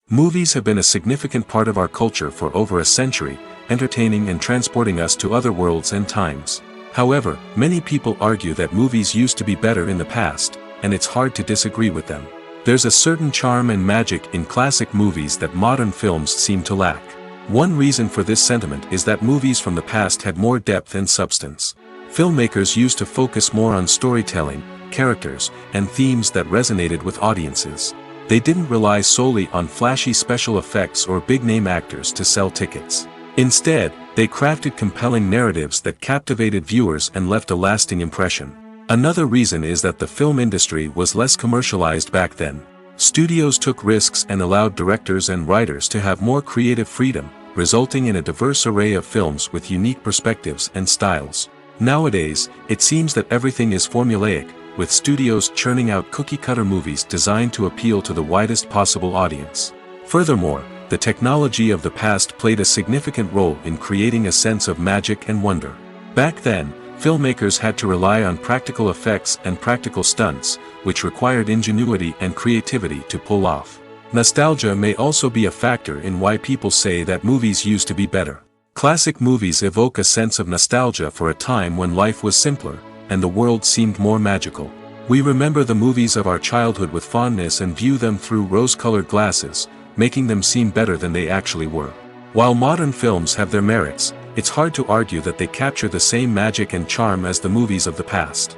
Movies have been a significant part of our culture for over a century, entertaining and transporting us to other worlds and times. However, many people argue that movies used to be better in the past, and it's hard to disagree with them. There's a certain charm and magic in classic movies that modern films seem to lack. One reason for this sentiment is that movies from the past had more depth and substance. Filmmakers used to focus more on storytelling, characters, and themes that resonated with audiences. They didn't rely solely on flashy special effects or big-name actors to sell tickets. Instead, they crafted compelling narratives that captivated viewers and left a lasting impression. Another reason is that the film industry was less commercialized back then. Studios took risks and allowed directors and writers to have more creative freedom, resulting in a diverse array of films with unique perspectives and styles. Nowadays, it seems that everything is formulaic, with studios churning out cookie-cutter movies designed to appeal to the widest possible audience. Furthermore, the technology of the past played a significant role in creating a sense of magic and wonder. Back then, filmmakers had to rely on practical effects and practical stunts, which required ingenuity and creativity to pull off. Nostalgia may also be a factor in why people say that movies used to be better. Classic movies evoke a sense of nostalgia for a time when life was simpler, and the world seemed more magical. We remember the movies of our childhood with fondness and view them through rose-colored glasses, making them seem better than they actually were. While modern films have their merits, it's hard to argue that they capture the same magic and charm as the movies of the past.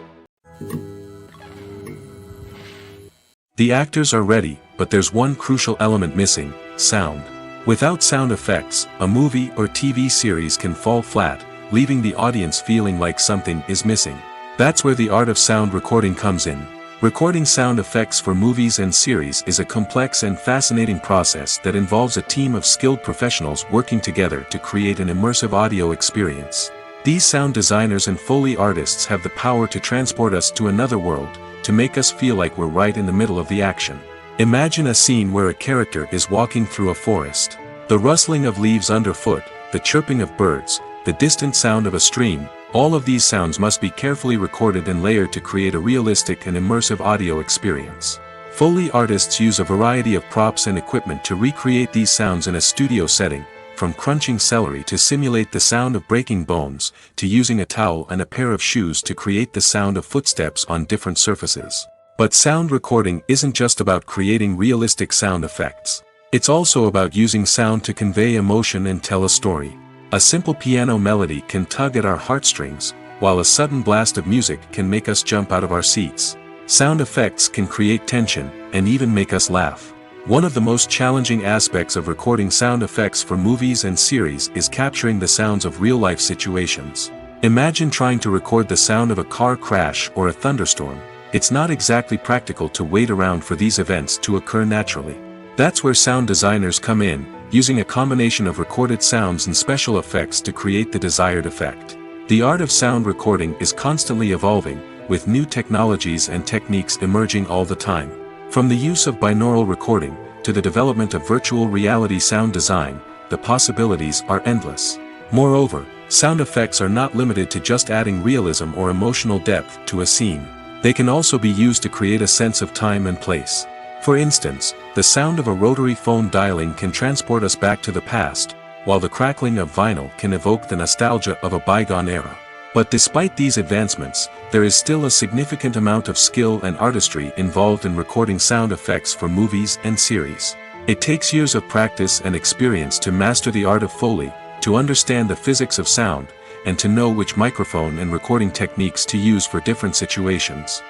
The actors are ready, but there's one crucial element missing: sound. Without sound effects, a movie or TV series can fall flat, leaving the audience feeling like something is missing. That's where the art of sound recording comes in. Recording sound effects for movies and series is a complex and fascinating process that involves a team of skilled professionals working together to create an immersive audio experience. These sound designers and Foley artists have the power to transport us to another world, to make us feel like we're right in the middle of the action. Imagine a scene where a character is walking through a forest. The rustling of leaves underfoot, the chirping of birds, the distant sound of a stream, all of these sounds must be carefully recorded and layered to create a realistic and immersive audio experience. Foley artists use a variety of props and equipment to recreate these sounds in a studio setting, from crunching celery to simulate the sound of breaking bones, to using a towel and a pair of shoes to create the sound of footsteps on different surfaces. But sound recording isn't just about creating realistic sound effects. It's also about using sound to convey emotion and tell a story. A simple piano melody can tug at our heartstrings, while a sudden blast of music can make us jump out of our seats. Sound effects can create tension, and even make us laugh. One of the most challenging aspects of recording sound effects for movies and series is capturing the sounds of real-life situations. Imagine trying to record the sound of a car crash or a thunderstorm. It's not exactly practical to wait around for these events to occur naturally. That's where sound designers come in, using a combination of recorded sounds and special effects to create the desired effect. The art of sound recording is constantly evolving, with new technologies and techniques emerging all the time. From the use of binaural recording, to the development of virtual reality sound design, the possibilities are endless. Moreover, sound effects are not limited to just adding realism or emotional depth to a scene. They can also be used to create a sense of time and place. For instance, the sound of a rotary phone dialing can transport us back to the past, while the crackling of vinyl can evoke the nostalgia of a bygone era. But despite these advancements, there is still a significant amount of skill and artistry involved in recording sound effects for movies and series. It takes years of practice and experience to master the art of Foley, to understand the physics of sound, and to know which microphone and recording techniques to use for different situations.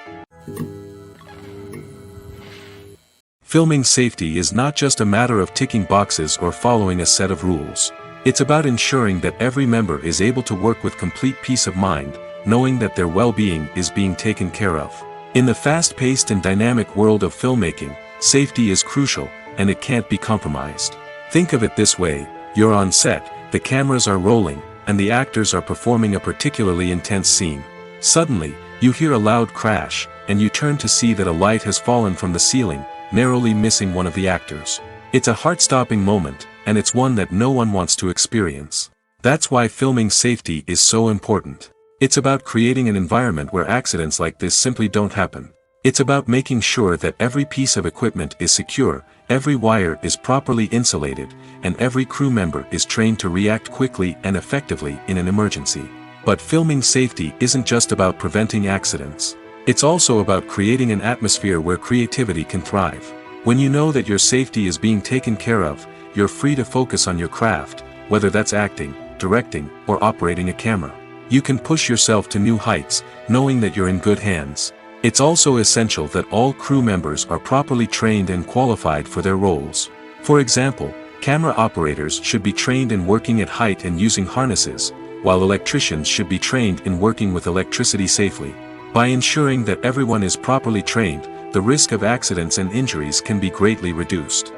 Filming safety is not just a matter of ticking boxes or following a set of rules. It's about ensuring that every member is able to work with complete peace of mind, knowing that their well-being is being taken care of. In the fast-paced and dynamic world of filmmaking, safety is crucial, and it can't be compromised. Think of it this way: you're on set, the cameras are rolling, and the actors are performing a particularly intense scene. Suddenly, you hear a loud crash, and you turn to see that a light has fallen from the ceiling, narrowly missing one of the actors. It's a heart-stopping moment, and it's one that no one wants to experience. That's why filming safety is so important. It's about creating an environment where accidents like this simply don't happen. It's about making sure that every piece of equipment is secure, every wire is properly insulated, and every crew member is trained to react quickly and effectively in an emergency. But filming safety isn't just about preventing accidents. It's also about creating an atmosphere where creativity can thrive. When you know that your safety is being taken care of, you're free to focus on your craft, whether that's acting, directing, or operating a camera. You can push yourself to new heights, knowing that you're in good hands. It's also essential that all crew members are properly trained and qualified for their roles. For example, camera operators should be trained in working at height and using harnesses, while electricians should be trained in working with electricity safely. By ensuring that everyone is properly trained, the risk of accidents and injuries can be greatly reduced.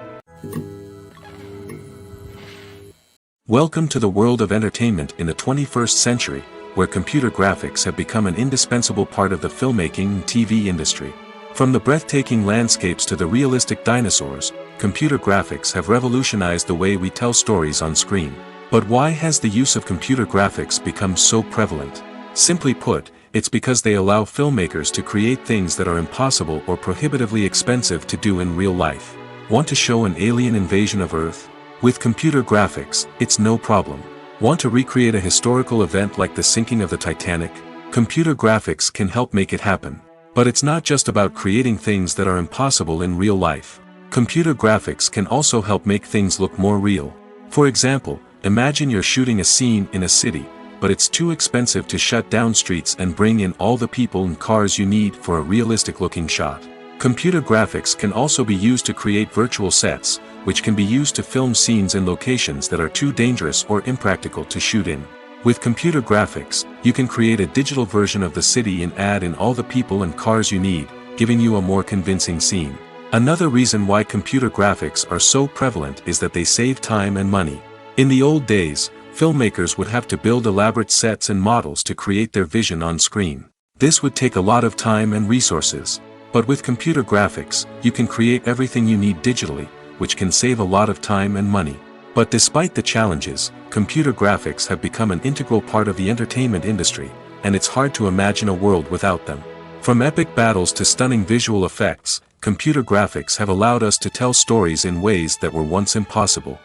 Welcome to the world of entertainment in the 21st century, where computer graphics have become an indispensable part of the filmmaking and TV industry. From the breathtaking landscapes to the realistic dinosaurs, computer graphics have revolutionized the way we tell stories on screen. But why has the use of computer graphics become so prevalent? Simply put, it's because they allow filmmakers to create things that are impossible or prohibitively expensive to do in real life. Want to show an alien invasion of Earth? With computer graphics, it's no problem. Want to recreate a historical event like the sinking of the Titanic? Computer graphics can help make it happen. But it's not just about creating things that are impossible in real life. Computer graphics can also help make things look more real. For example, imagine you're shooting a scene in a city, but it's too expensive to shut down streets and bring in all the people and cars you need for a realistic-looking shot. Computer graphics can also be used to create virtual sets, which can be used to film scenes in locations that are too dangerous or impractical to shoot in. With computer graphics, you can create a digital version of the city and add in all the people and cars you need, giving you a more convincing scene. Another reason why computer graphics are so prevalent is that they save time and money. In the old days, filmmakers would have to build elaborate sets and models to create their vision on screen. This would take a lot of time and resources. But with computer graphics, you can create everything you need digitally, which can save a lot of time and money. But despite the challenges, computer graphics have become an integral part of the entertainment industry, and it's hard to imagine a world without them. From epic battles to stunning visual effects, computer graphics have allowed us to tell stories in ways that were once impossible.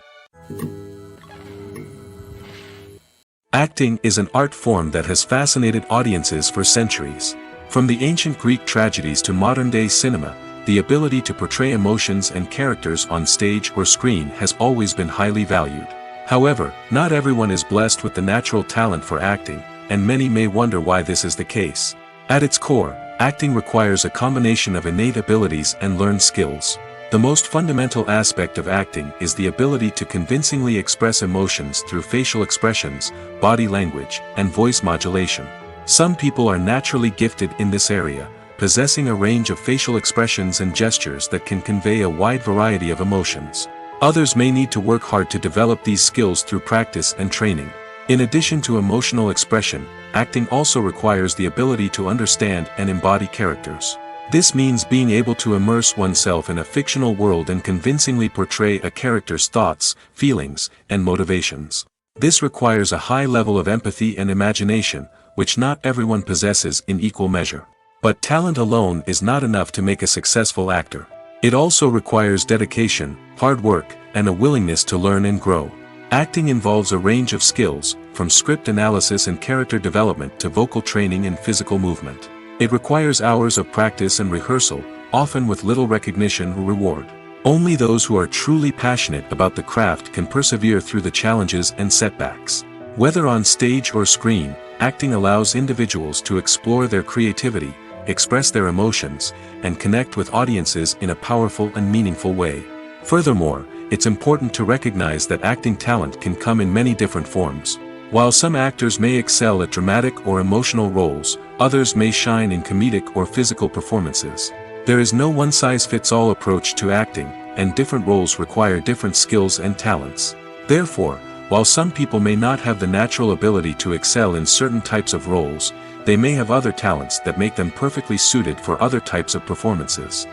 Acting is an art form that has fascinated audiences for centuries. From the ancient Greek tragedies to modern-day cinema, the ability to portray emotions and characters on stage or screen has always been highly valued. However, not everyone is blessed with the natural talent for acting, and many may wonder why this is the case. At its core, acting requires a combination of innate abilities and learned skills. The most fundamental aspect of acting is the ability to convincingly express emotions through facial expressions, body language, and voice modulation. Some people are naturally gifted in this area, possessing a range of facial expressions and gestures that can convey a wide variety of emotions. Others may need to work hard to develop these skills through practice and training. In addition to emotional expression, acting also requires the ability to understand and embody characters. This means being able to immerse oneself in a fictional world and convincingly portray a character's thoughts, feelings, and motivations. This requires a high level of empathy and imagination, which not everyone possesses in equal measure. But talent alone is not enough to make a successful actor. It also requires dedication, hard work, and a willingness to learn and grow. Acting involves a range of skills, from script analysis and character development to vocal training and physical movement. It requires hours of practice and rehearsal, often with little recognition or reward. Only those who are truly passionate about the craft can persevere through the challenges and setbacks. Whether on stage or screen, acting allows individuals to explore their creativity, express their emotions, and connect with audiences in a powerful and meaningful way. Furthermore, it's important to recognize that acting talent can come in many different forms. While some actors may excel at dramatic or emotional roles, others may shine in comedic or physical performances. There is no one-size-fits-all approach to acting, and different roles require different skills and talents. Therefore, while some people may not have the natural ability to excel in certain types of roles, they may have other talents that make them perfectly suited for other types of performances.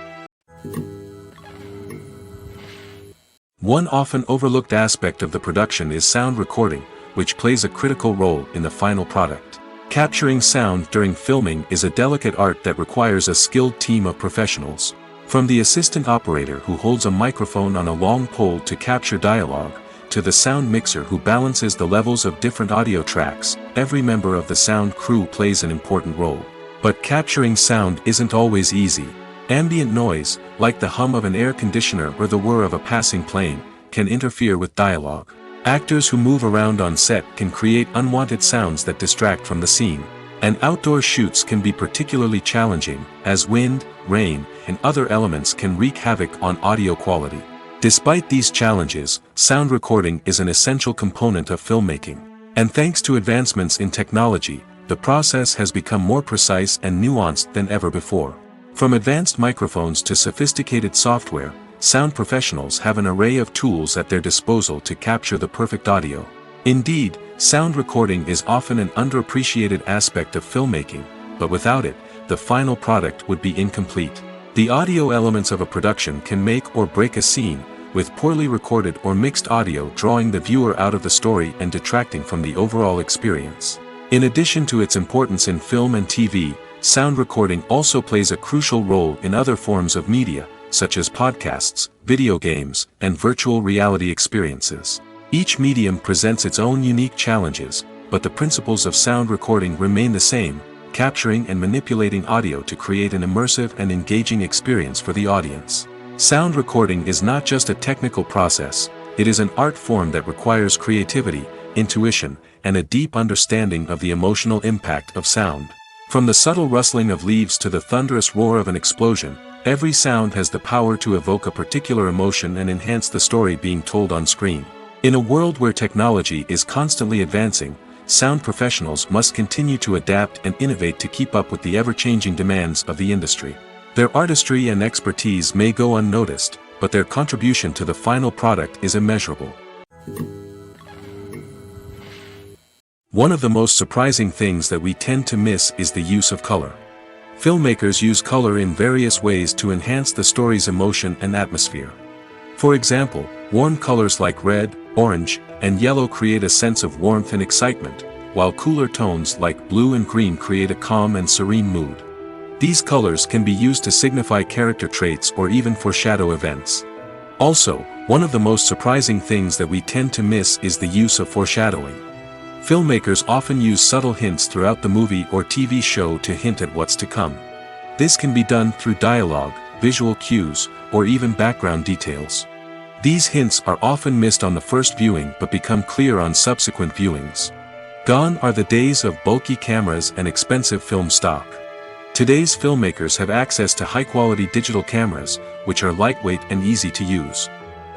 One often overlooked aspect of the production is sound recording, which plays a critical role in the final product. Capturing sound during filming is a delicate art that requires a skilled team of professionals. From the assistant operator who holds a microphone on a long pole to capture dialogue, to the sound mixer who balances the levels of different audio tracks, every member of the sound crew plays an important role. But capturing sound isn't always easy. Ambient noise, like the hum of an air conditioner or the whir of a passing plane, can interfere with dialogue. Actors who move around on set can create unwanted sounds that distract from the scene. And outdoor shoots can be particularly challenging, as wind, rain, and other elements can wreak havoc on audio quality. Despite these challenges, sound recording is an essential component of filmmaking. And thanks to advancements in technology, the process has become more precise and nuanced than ever before. From advanced microphones to sophisticated software, sound professionals have an array of tools at their disposal to capture the perfect audio. Indeed, sound recording is often an underappreciated aspect of filmmaking, but without it, the final product would be incomplete. The audio elements of a production can make or break a scene, with poorly recorded or mixed audio drawing the viewer out of the story and detracting from the overall experience. In addition to its importance in film and TV, sound recording also plays a crucial role in other forms of media, such as podcasts, video games, and virtual reality experiences. Each medium presents its own unique challenges, but the principles of sound recording remain the same: capturing and manipulating audio to create an immersive and engaging experience for the audience. Sound recording is not just a technical process, it is an art form that requires creativity, intuition, and a deep understanding of the emotional impact of sound. From the subtle rustling of leaves to the thunderous roar of an explosion, every sound has the power to evoke a particular emotion and enhance the story being told on screen. In a world where technology is constantly advancing, sound professionals must continue to adapt and innovate to keep up with the ever-changing demands of the industry. Their artistry and expertise may go unnoticed, but their contribution to the final product is immeasurable. One of the most surprising things that we tend to miss is the use of color. Filmmakers use color in various ways to enhance the story's emotion and atmosphere. For example, warm colors like red, orange, and yellow create a sense of warmth and excitement, while cooler tones like blue and green create a calm and serene mood. These colors can be used to signify character traits or even foreshadow events. Also, one of the most surprising things that we tend to miss is the use of foreshadowing. Filmmakers often use subtle hints throughout the movie or TV show to hint at what's to come. This can be done through dialogue, visual cues, or even background details. These hints are often missed on the first viewing but become clear on subsequent viewings. Gone are the days of bulky cameras and expensive film stock. Today's filmmakers have access to high-quality digital cameras, which are lightweight and easy to use.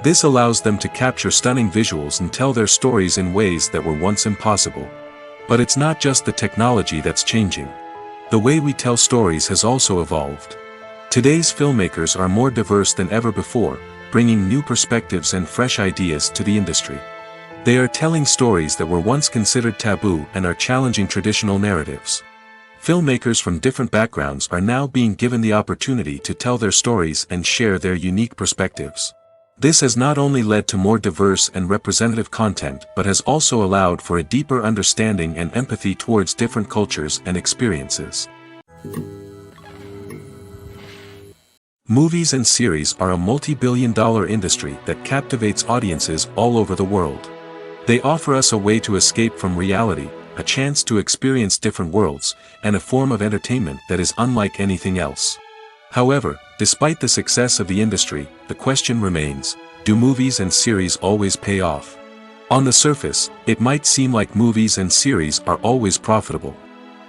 This allows them to capture stunning visuals and tell their stories in ways that were once impossible. But it's not just the technology that's changing. The way we tell stories has also evolved. Today's filmmakers are more diverse than ever before, bringing new perspectives and fresh ideas to the industry. They are telling stories that were once considered taboo and are challenging traditional narratives. Filmmakers from different backgrounds are now being given the opportunity to tell their stories and share their unique perspectives. This has not only led to more diverse and representative content but has also allowed for a deeper understanding and empathy towards different cultures and experiences. Movies and series are a multi-billion-dollar industry that captivates audiences all over the world. They offer us a way to escape from reality, a chance to experience different worlds, and a form of entertainment that is unlike anything else. However, despite the success of the industry, the question remains, do movies and series always pay off? On the surface, it might seem like movies and series are always profitable.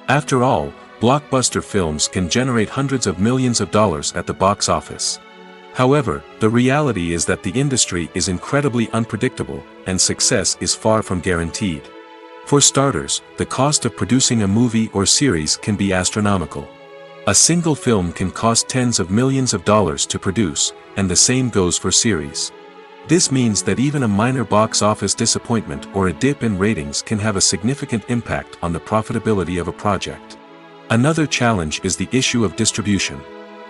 After all, blockbuster films can generate hundreds of millions of dollars at the box office. However, the reality is that the industry is incredibly unpredictable, and success is far from guaranteed. For starters, the cost of producing a movie or series can be astronomical. A single film can cost tens of millions of dollars to produce, and the same goes for series. This means that even a minor box office disappointment or a dip in ratings can have a significant impact on the profitability of a project. Another challenge is the issue of distribution.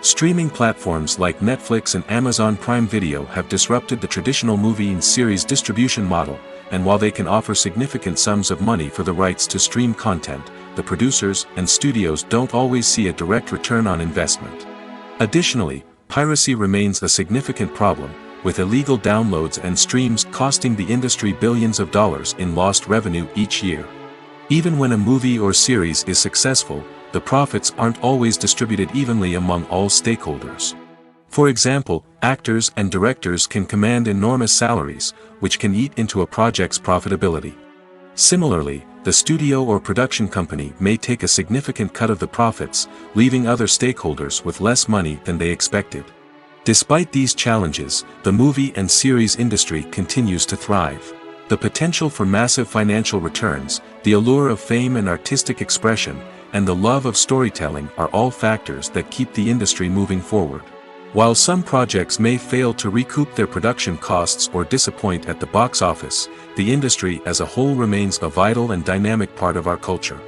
Streaming platforms like Netflix and Amazon Prime Video have disrupted the traditional movie and series distribution model, and while they can offer significant sums of money for the rights to stream content, the producers and studios don't always see a direct return on investment. Additionally, piracy remains a significant problem, with illegal downloads and streams costing the industry billions of dollars in lost revenue each year. Even when a movie or series is successful, the profits aren't always distributed evenly among all stakeholders. For example, actors and directors can command enormous salaries, which can eat into a project's profitability. Similarly, the studio or production company may take a significant cut of the profits, leaving other stakeholders with less money than they expected. Despite these challenges, the movie and series industry continues to thrive. The potential for massive financial returns, the allure of fame and artistic expression, and the love of storytelling are all factors that keep the industry moving forward. While some projects may fail to recoup their production costs or disappoint at the box office, the industry as a whole remains a vital and dynamic part of our culture.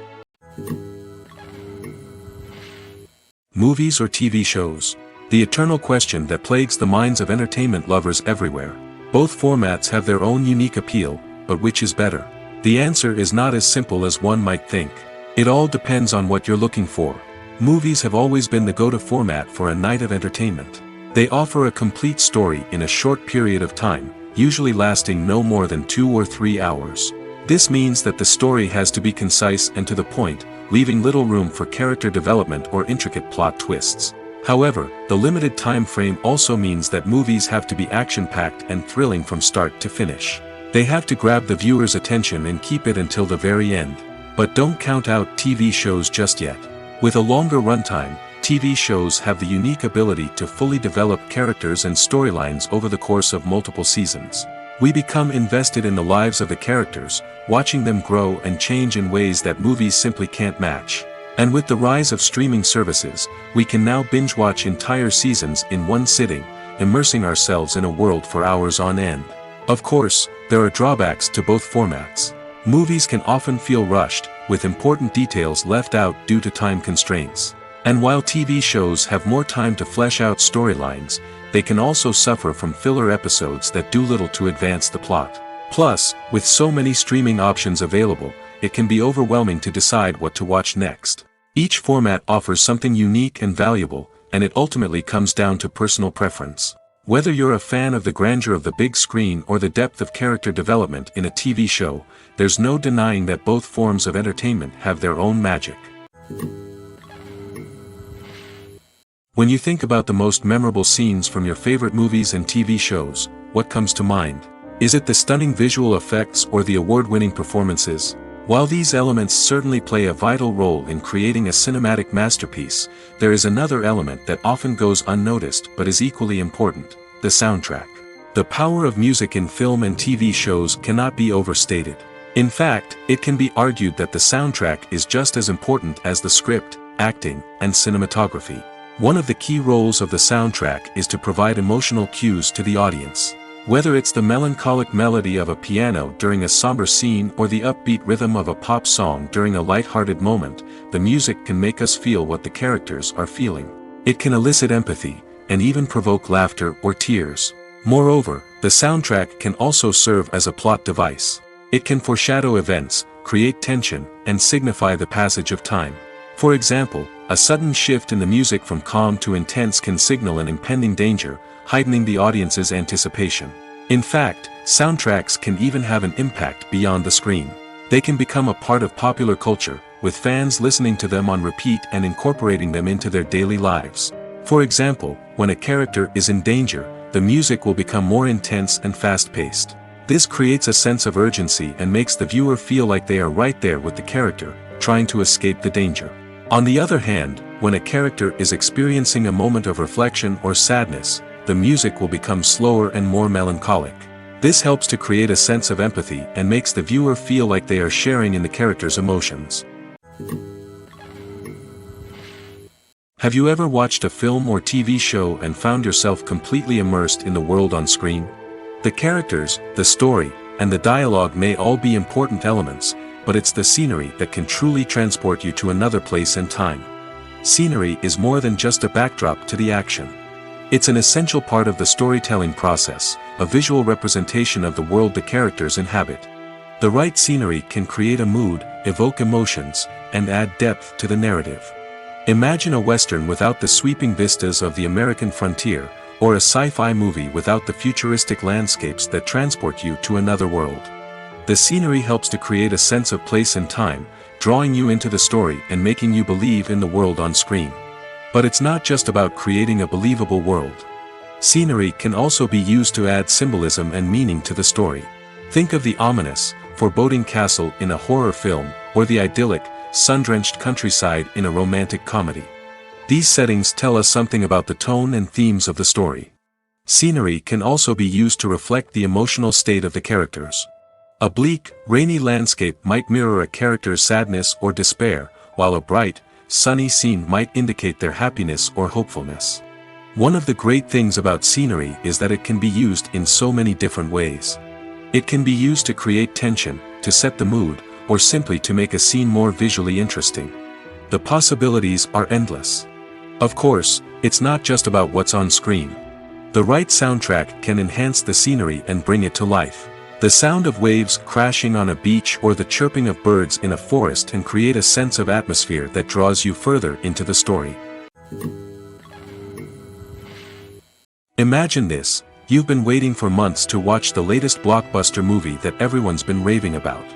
Movies or TV shows? The eternal question that plagues the minds of entertainment lovers everywhere. Both formats have their own unique appeal, but which is better? The answer is not as simple as one might think. It all depends on what you're looking for. Movies have always been the go-to format for a night of entertainment. They offer a complete story in a short period of time, usually lasting no more than 2 or 3 hours. This means that the story has to be concise and to the point, leaving little room for character development or intricate plot twists. However, the limited time frame also means that movies have to be action-packed and thrilling from start to finish. They have to grab the viewer's attention and keep it until the very end. But don't count out TV shows just yet. With a longer runtime, TV shows have the unique ability to fully develop characters and storylines over the course of multiple seasons. We become invested in the lives of the characters, watching them grow and change in ways that movies simply can't match. And with the rise of streaming services, we can now binge-watch entire seasons in one sitting, immersing ourselves in a world for hours on end. Of course, there are drawbacks to both formats. Movies can often feel rushed, with important details left out due to time constraints. And while TV shows have more time to flesh out storylines, they can also suffer from filler episodes that do little to advance the plot. Plus, with so many streaming options available, it can be overwhelming to decide what to watch next. Each format offers something unique and valuable, and it ultimately comes down to personal preference. Whether you're a fan of the grandeur of the big screen or the depth of character development in a TV show, there's no denying that both forms of entertainment have their own magic. When you think about the most memorable scenes from your favorite movies and TV shows, what comes to mind? Is it the stunning visual effects or the award-winning performances? While these elements certainly play a vital role in creating a cinematic masterpiece, there is another element that often goes unnoticed but is equally important: the soundtrack. The power of music in film and TV shows cannot be overstated. In fact, it can be argued that the soundtrack is just as important as the script, acting, and cinematography. One of the key roles of the soundtrack is to provide emotional cues to the audience. Whether it's the melancholic melody of a piano during a somber scene or the upbeat rhythm of a pop song during a light-hearted moment, the music can make us feel what the characters are feeling. It can elicit empathy, and even provoke laughter or tears. Moreover, the soundtrack can also serve as a plot device. It can foreshadow events, create tension, and signify the passage of time. For example, a sudden shift in the music from calm to intense can signal an impending danger, heightening the audience's anticipation. In fact, soundtracks can even have an impact beyond the screen. They can become a part of popular culture, with fans listening to them on repeat and incorporating them into their daily lives. For example, when a character is in danger, the music will become more intense and fast-paced. This creates a sense of urgency and makes the viewer feel like they are right there with the character, trying to escape the danger. On the other hand, when a character is experiencing a moment of reflection or sadness, the music will become slower and more melancholic. This helps to create a sense of empathy and makes the viewer feel like they are sharing in the character's emotions. Have you ever watched a film or TV show and found yourself completely immersed in the world on screen? The characters, the story, and the dialogue may all be important elements, but it's the scenery that can truly transport you to another place and time. Scenery is more than just a backdrop to the action. It's an essential part of the storytelling process, a visual representation of the world the characters inhabit. The right scenery can create a mood, evoke emotions, and add depth to the narrative. Imagine a Western without the sweeping vistas of the American frontier, or a sci-fi movie without the futuristic landscapes that transport you to another world. The scenery helps to create a sense of place and time, drawing you into the story and making you believe in the world on screen. But it's not just about creating a believable world. Scenery can also be used to add symbolism and meaning to the story. Think of the ominous, foreboding castle in a horror film, or the idyllic, sun-drenched countryside in a romantic comedy. These settings tell us something about the tone and themes of the story. Scenery can also be used to reflect the emotional state of the characters. A bleak, rainy landscape might mirror a character's sadness or despair, while a bright, sunny scene might indicate their happiness or hopefulness. One of the great things about scenery is that it can be used in so many different ways. It can be used to create tension, to set the mood, or simply to make a scene more visually interesting. The possibilities are endless. Of course, it's not just about what's on screen. The right soundtrack can enhance the scenery and bring it to life. The sound of waves crashing on a beach or the chirping of birds in a forest can create a sense of atmosphere that draws you further into the story. Imagine this: you've been waiting for months to watch the latest blockbuster movie that everyone's been raving about.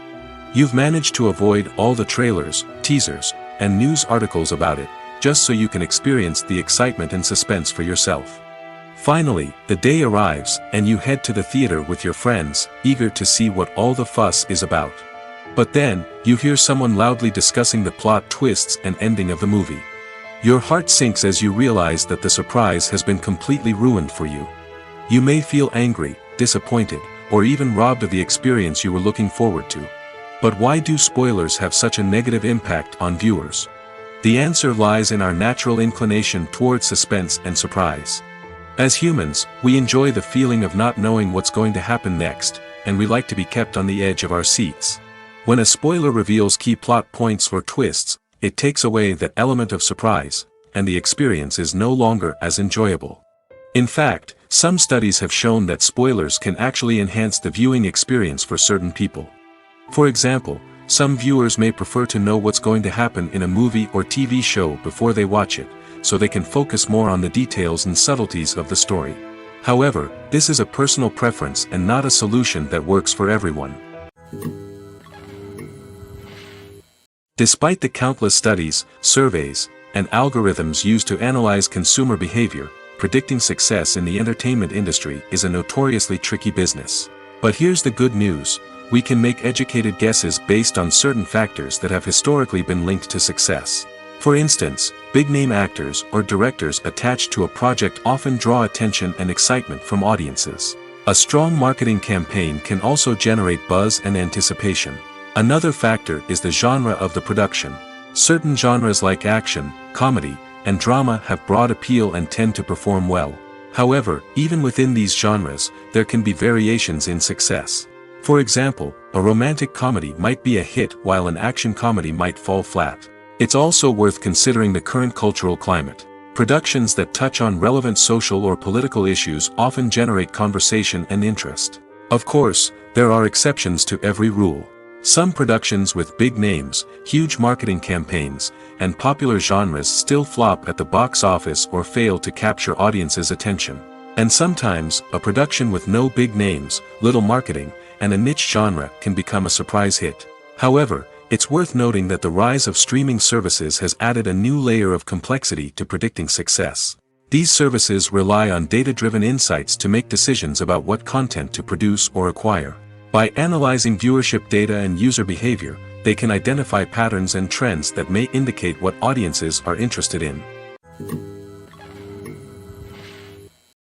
You've managed to avoid all the trailers, teasers, and news articles about it, just so you can experience the excitement and suspense for yourself. Finally, the day arrives, and you head to the theater with your friends, eager to see what all the fuss is about. But then, you hear someone loudly discussing the plot twists and ending of the movie. Your heart sinks as you realize that the surprise has been completely ruined for you. You may feel angry, disappointed, or even robbed of the experience you were looking forward to. But why do spoilers have such a negative impact on viewers? The answer lies in our natural inclination toward suspense and surprise. As humans, we enjoy the feeling of not knowing what's going to happen next, and we like to be kept on the edge of our seats. When a spoiler reveals key plot points or twists, it takes away that element of surprise, and the experience is no longer as enjoyable. In fact, some studies have shown that spoilers can actually enhance the viewing experience for certain people. For example, Some viewers may prefer to know what's going to happen in a movie or TV show before they watch it, so they can focus more on the details and subtleties of the story. However, this is a personal preference and not a solution that works for everyone. Despite the countless studies, surveys, and algorithms used to analyze consumer behavior, predicting success in the entertainment industry is a notoriously tricky business. But here's the good news: we can make educated guesses based on certain factors that have historically been linked to success. For instance, big-name actors or directors attached to a project often draw attention and excitement from audiences. A strong marketing campaign can also generate buzz and anticipation. Another factor is the genre of the production. Certain genres like action, comedy, and drama have broad appeal and tend to perform well. However, even within these genres, there can be variations in success. For example, a romantic comedy might be a hit while an action comedy might fall flat. It's also worth considering the current cultural climate. Productions that touch on relevant social or political issues often generate conversation and interest. Of course, there are exceptions to every rule. Some productions with big names, huge marketing campaigns, and popular genres still flop at the box office or fail to capture audiences' attention. And sometimes, a production with no big names, little marketing, and a niche genre can become a surprise hit. However, it's worth noting that the rise of streaming services has added a new layer of complexity to predicting success. These services rely on data-driven insights to make decisions about what content to produce or acquire. By analyzing viewership data and user behavior, they can identify patterns and trends that may indicate what audiences are interested in.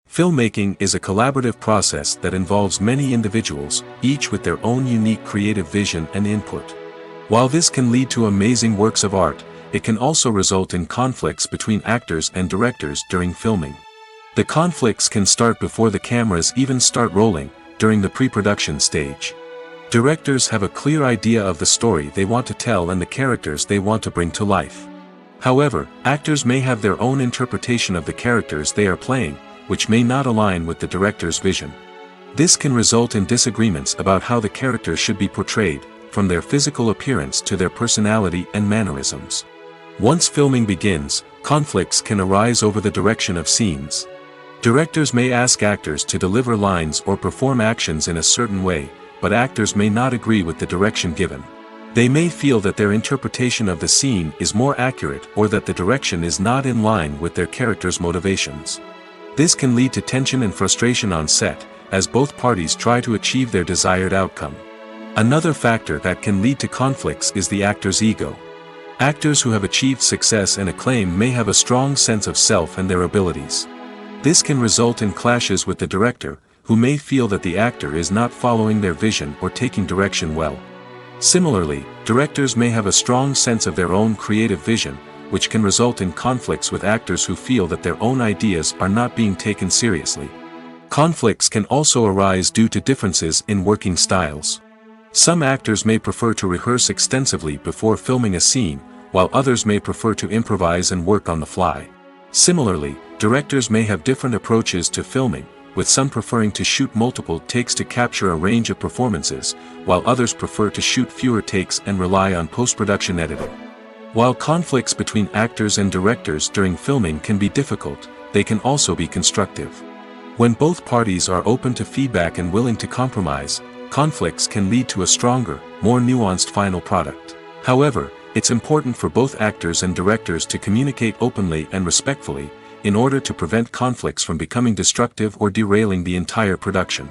Filmmaking is a collaborative process that involves many individuals, each with their own unique creative vision and input. While this can lead to amazing works of art, it can also result in conflicts between actors and directors during filming. The conflicts can start before the cameras even start rolling, during the pre-production stage. Directors have a clear idea of the story they want to tell and the characters they want to bring to life. However, actors may have their own interpretation of the characters they are playing, which may not align with the director's vision. This can result in disagreements about how the characters should be portrayed, from their physical appearance to their personality and mannerisms. Once filming begins, conflicts can arise over the direction of scenes. Directors may ask actors to deliver lines or perform actions in a certain way, but actors may not agree with the direction given. They may feel that their interpretation of the scene is more accurate or that the direction is not in line with their character's motivations. This can lead to tension and frustration on set, as both parties try to achieve their desired outcome. Another factor that can lead to conflicts is the actor's ego. Actors who have achieved success and acclaim may have a strong sense of self and their abilities. This can result in clashes with the director, who may feel that the actor is not following their vision or taking direction well. Similarly, directors may have a strong sense of their own creative vision, which can result in conflicts with actors who feel that their own ideas are not being taken seriously. Conflicts can also arise due to differences in working styles. Some actors may prefer to rehearse extensively before filming a scene, while others may prefer to improvise and work on the fly. Similarly, directors may have different approaches to filming, with some preferring to shoot multiple takes to capture a range of performances, while others prefer to shoot fewer takes and rely on post-production editing. While conflicts between actors and directors during filming can be difficult, they can also be constructive. When both parties are open to feedback and willing to compromise, conflicts can lead to a stronger, more nuanced final product. However, it's important for both actors and directors to communicate openly and respectfully, in order to prevent conflicts from becoming destructive or derailing the entire production.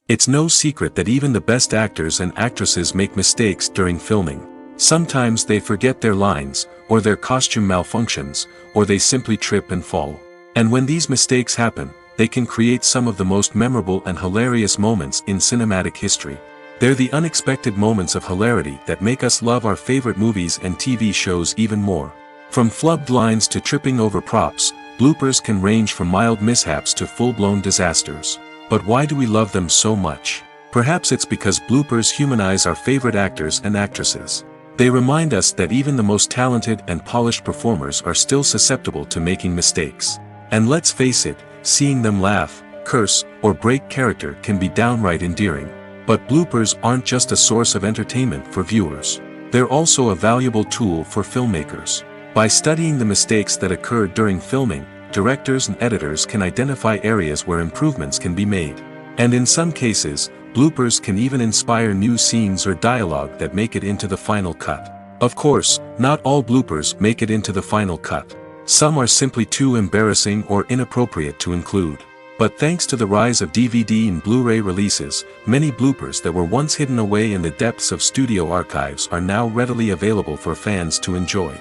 It's no secret that even the best actors and actresses make mistakes during filming. Sometimes they forget their lines, or their costume malfunctions, or they simply trip and fall. And when these mistakes happen, they can create some of the most memorable and hilarious moments in cinematic history. They're the unexpected moments of hilarity that make us love our favorite movies and TV shows even more. From flubbed lines to tripping over props, bloopers can range from mild mishaps to full-blown disasters. But why do we love them so much? Perhaps it's because bloopers humanize our favorite actors and actresses. They remind us that even the most talented and polished performers are still susceptible to making mistakes. And let's face it, seeing them laugh, curse, or break character can be downright endearing. But bloopers aren't just a source of entertainment for viewers. They're also a valuable tool for filmmakers. By studying the mistakes that occurred during filming, directors and editors can identify areas where improvements can be made. And in some cases, bloopers can even inspire new scenes or dialogue that make it into the final cut. Of course, not all bloopers make it into the final cut. Some are simply too embarrassing or inappropriate to include. But thanks to the rise of DVD and Blu-ray releases, many bloopers that were once hidden away in the depths of studio archives are now readily available for fans to enjoy.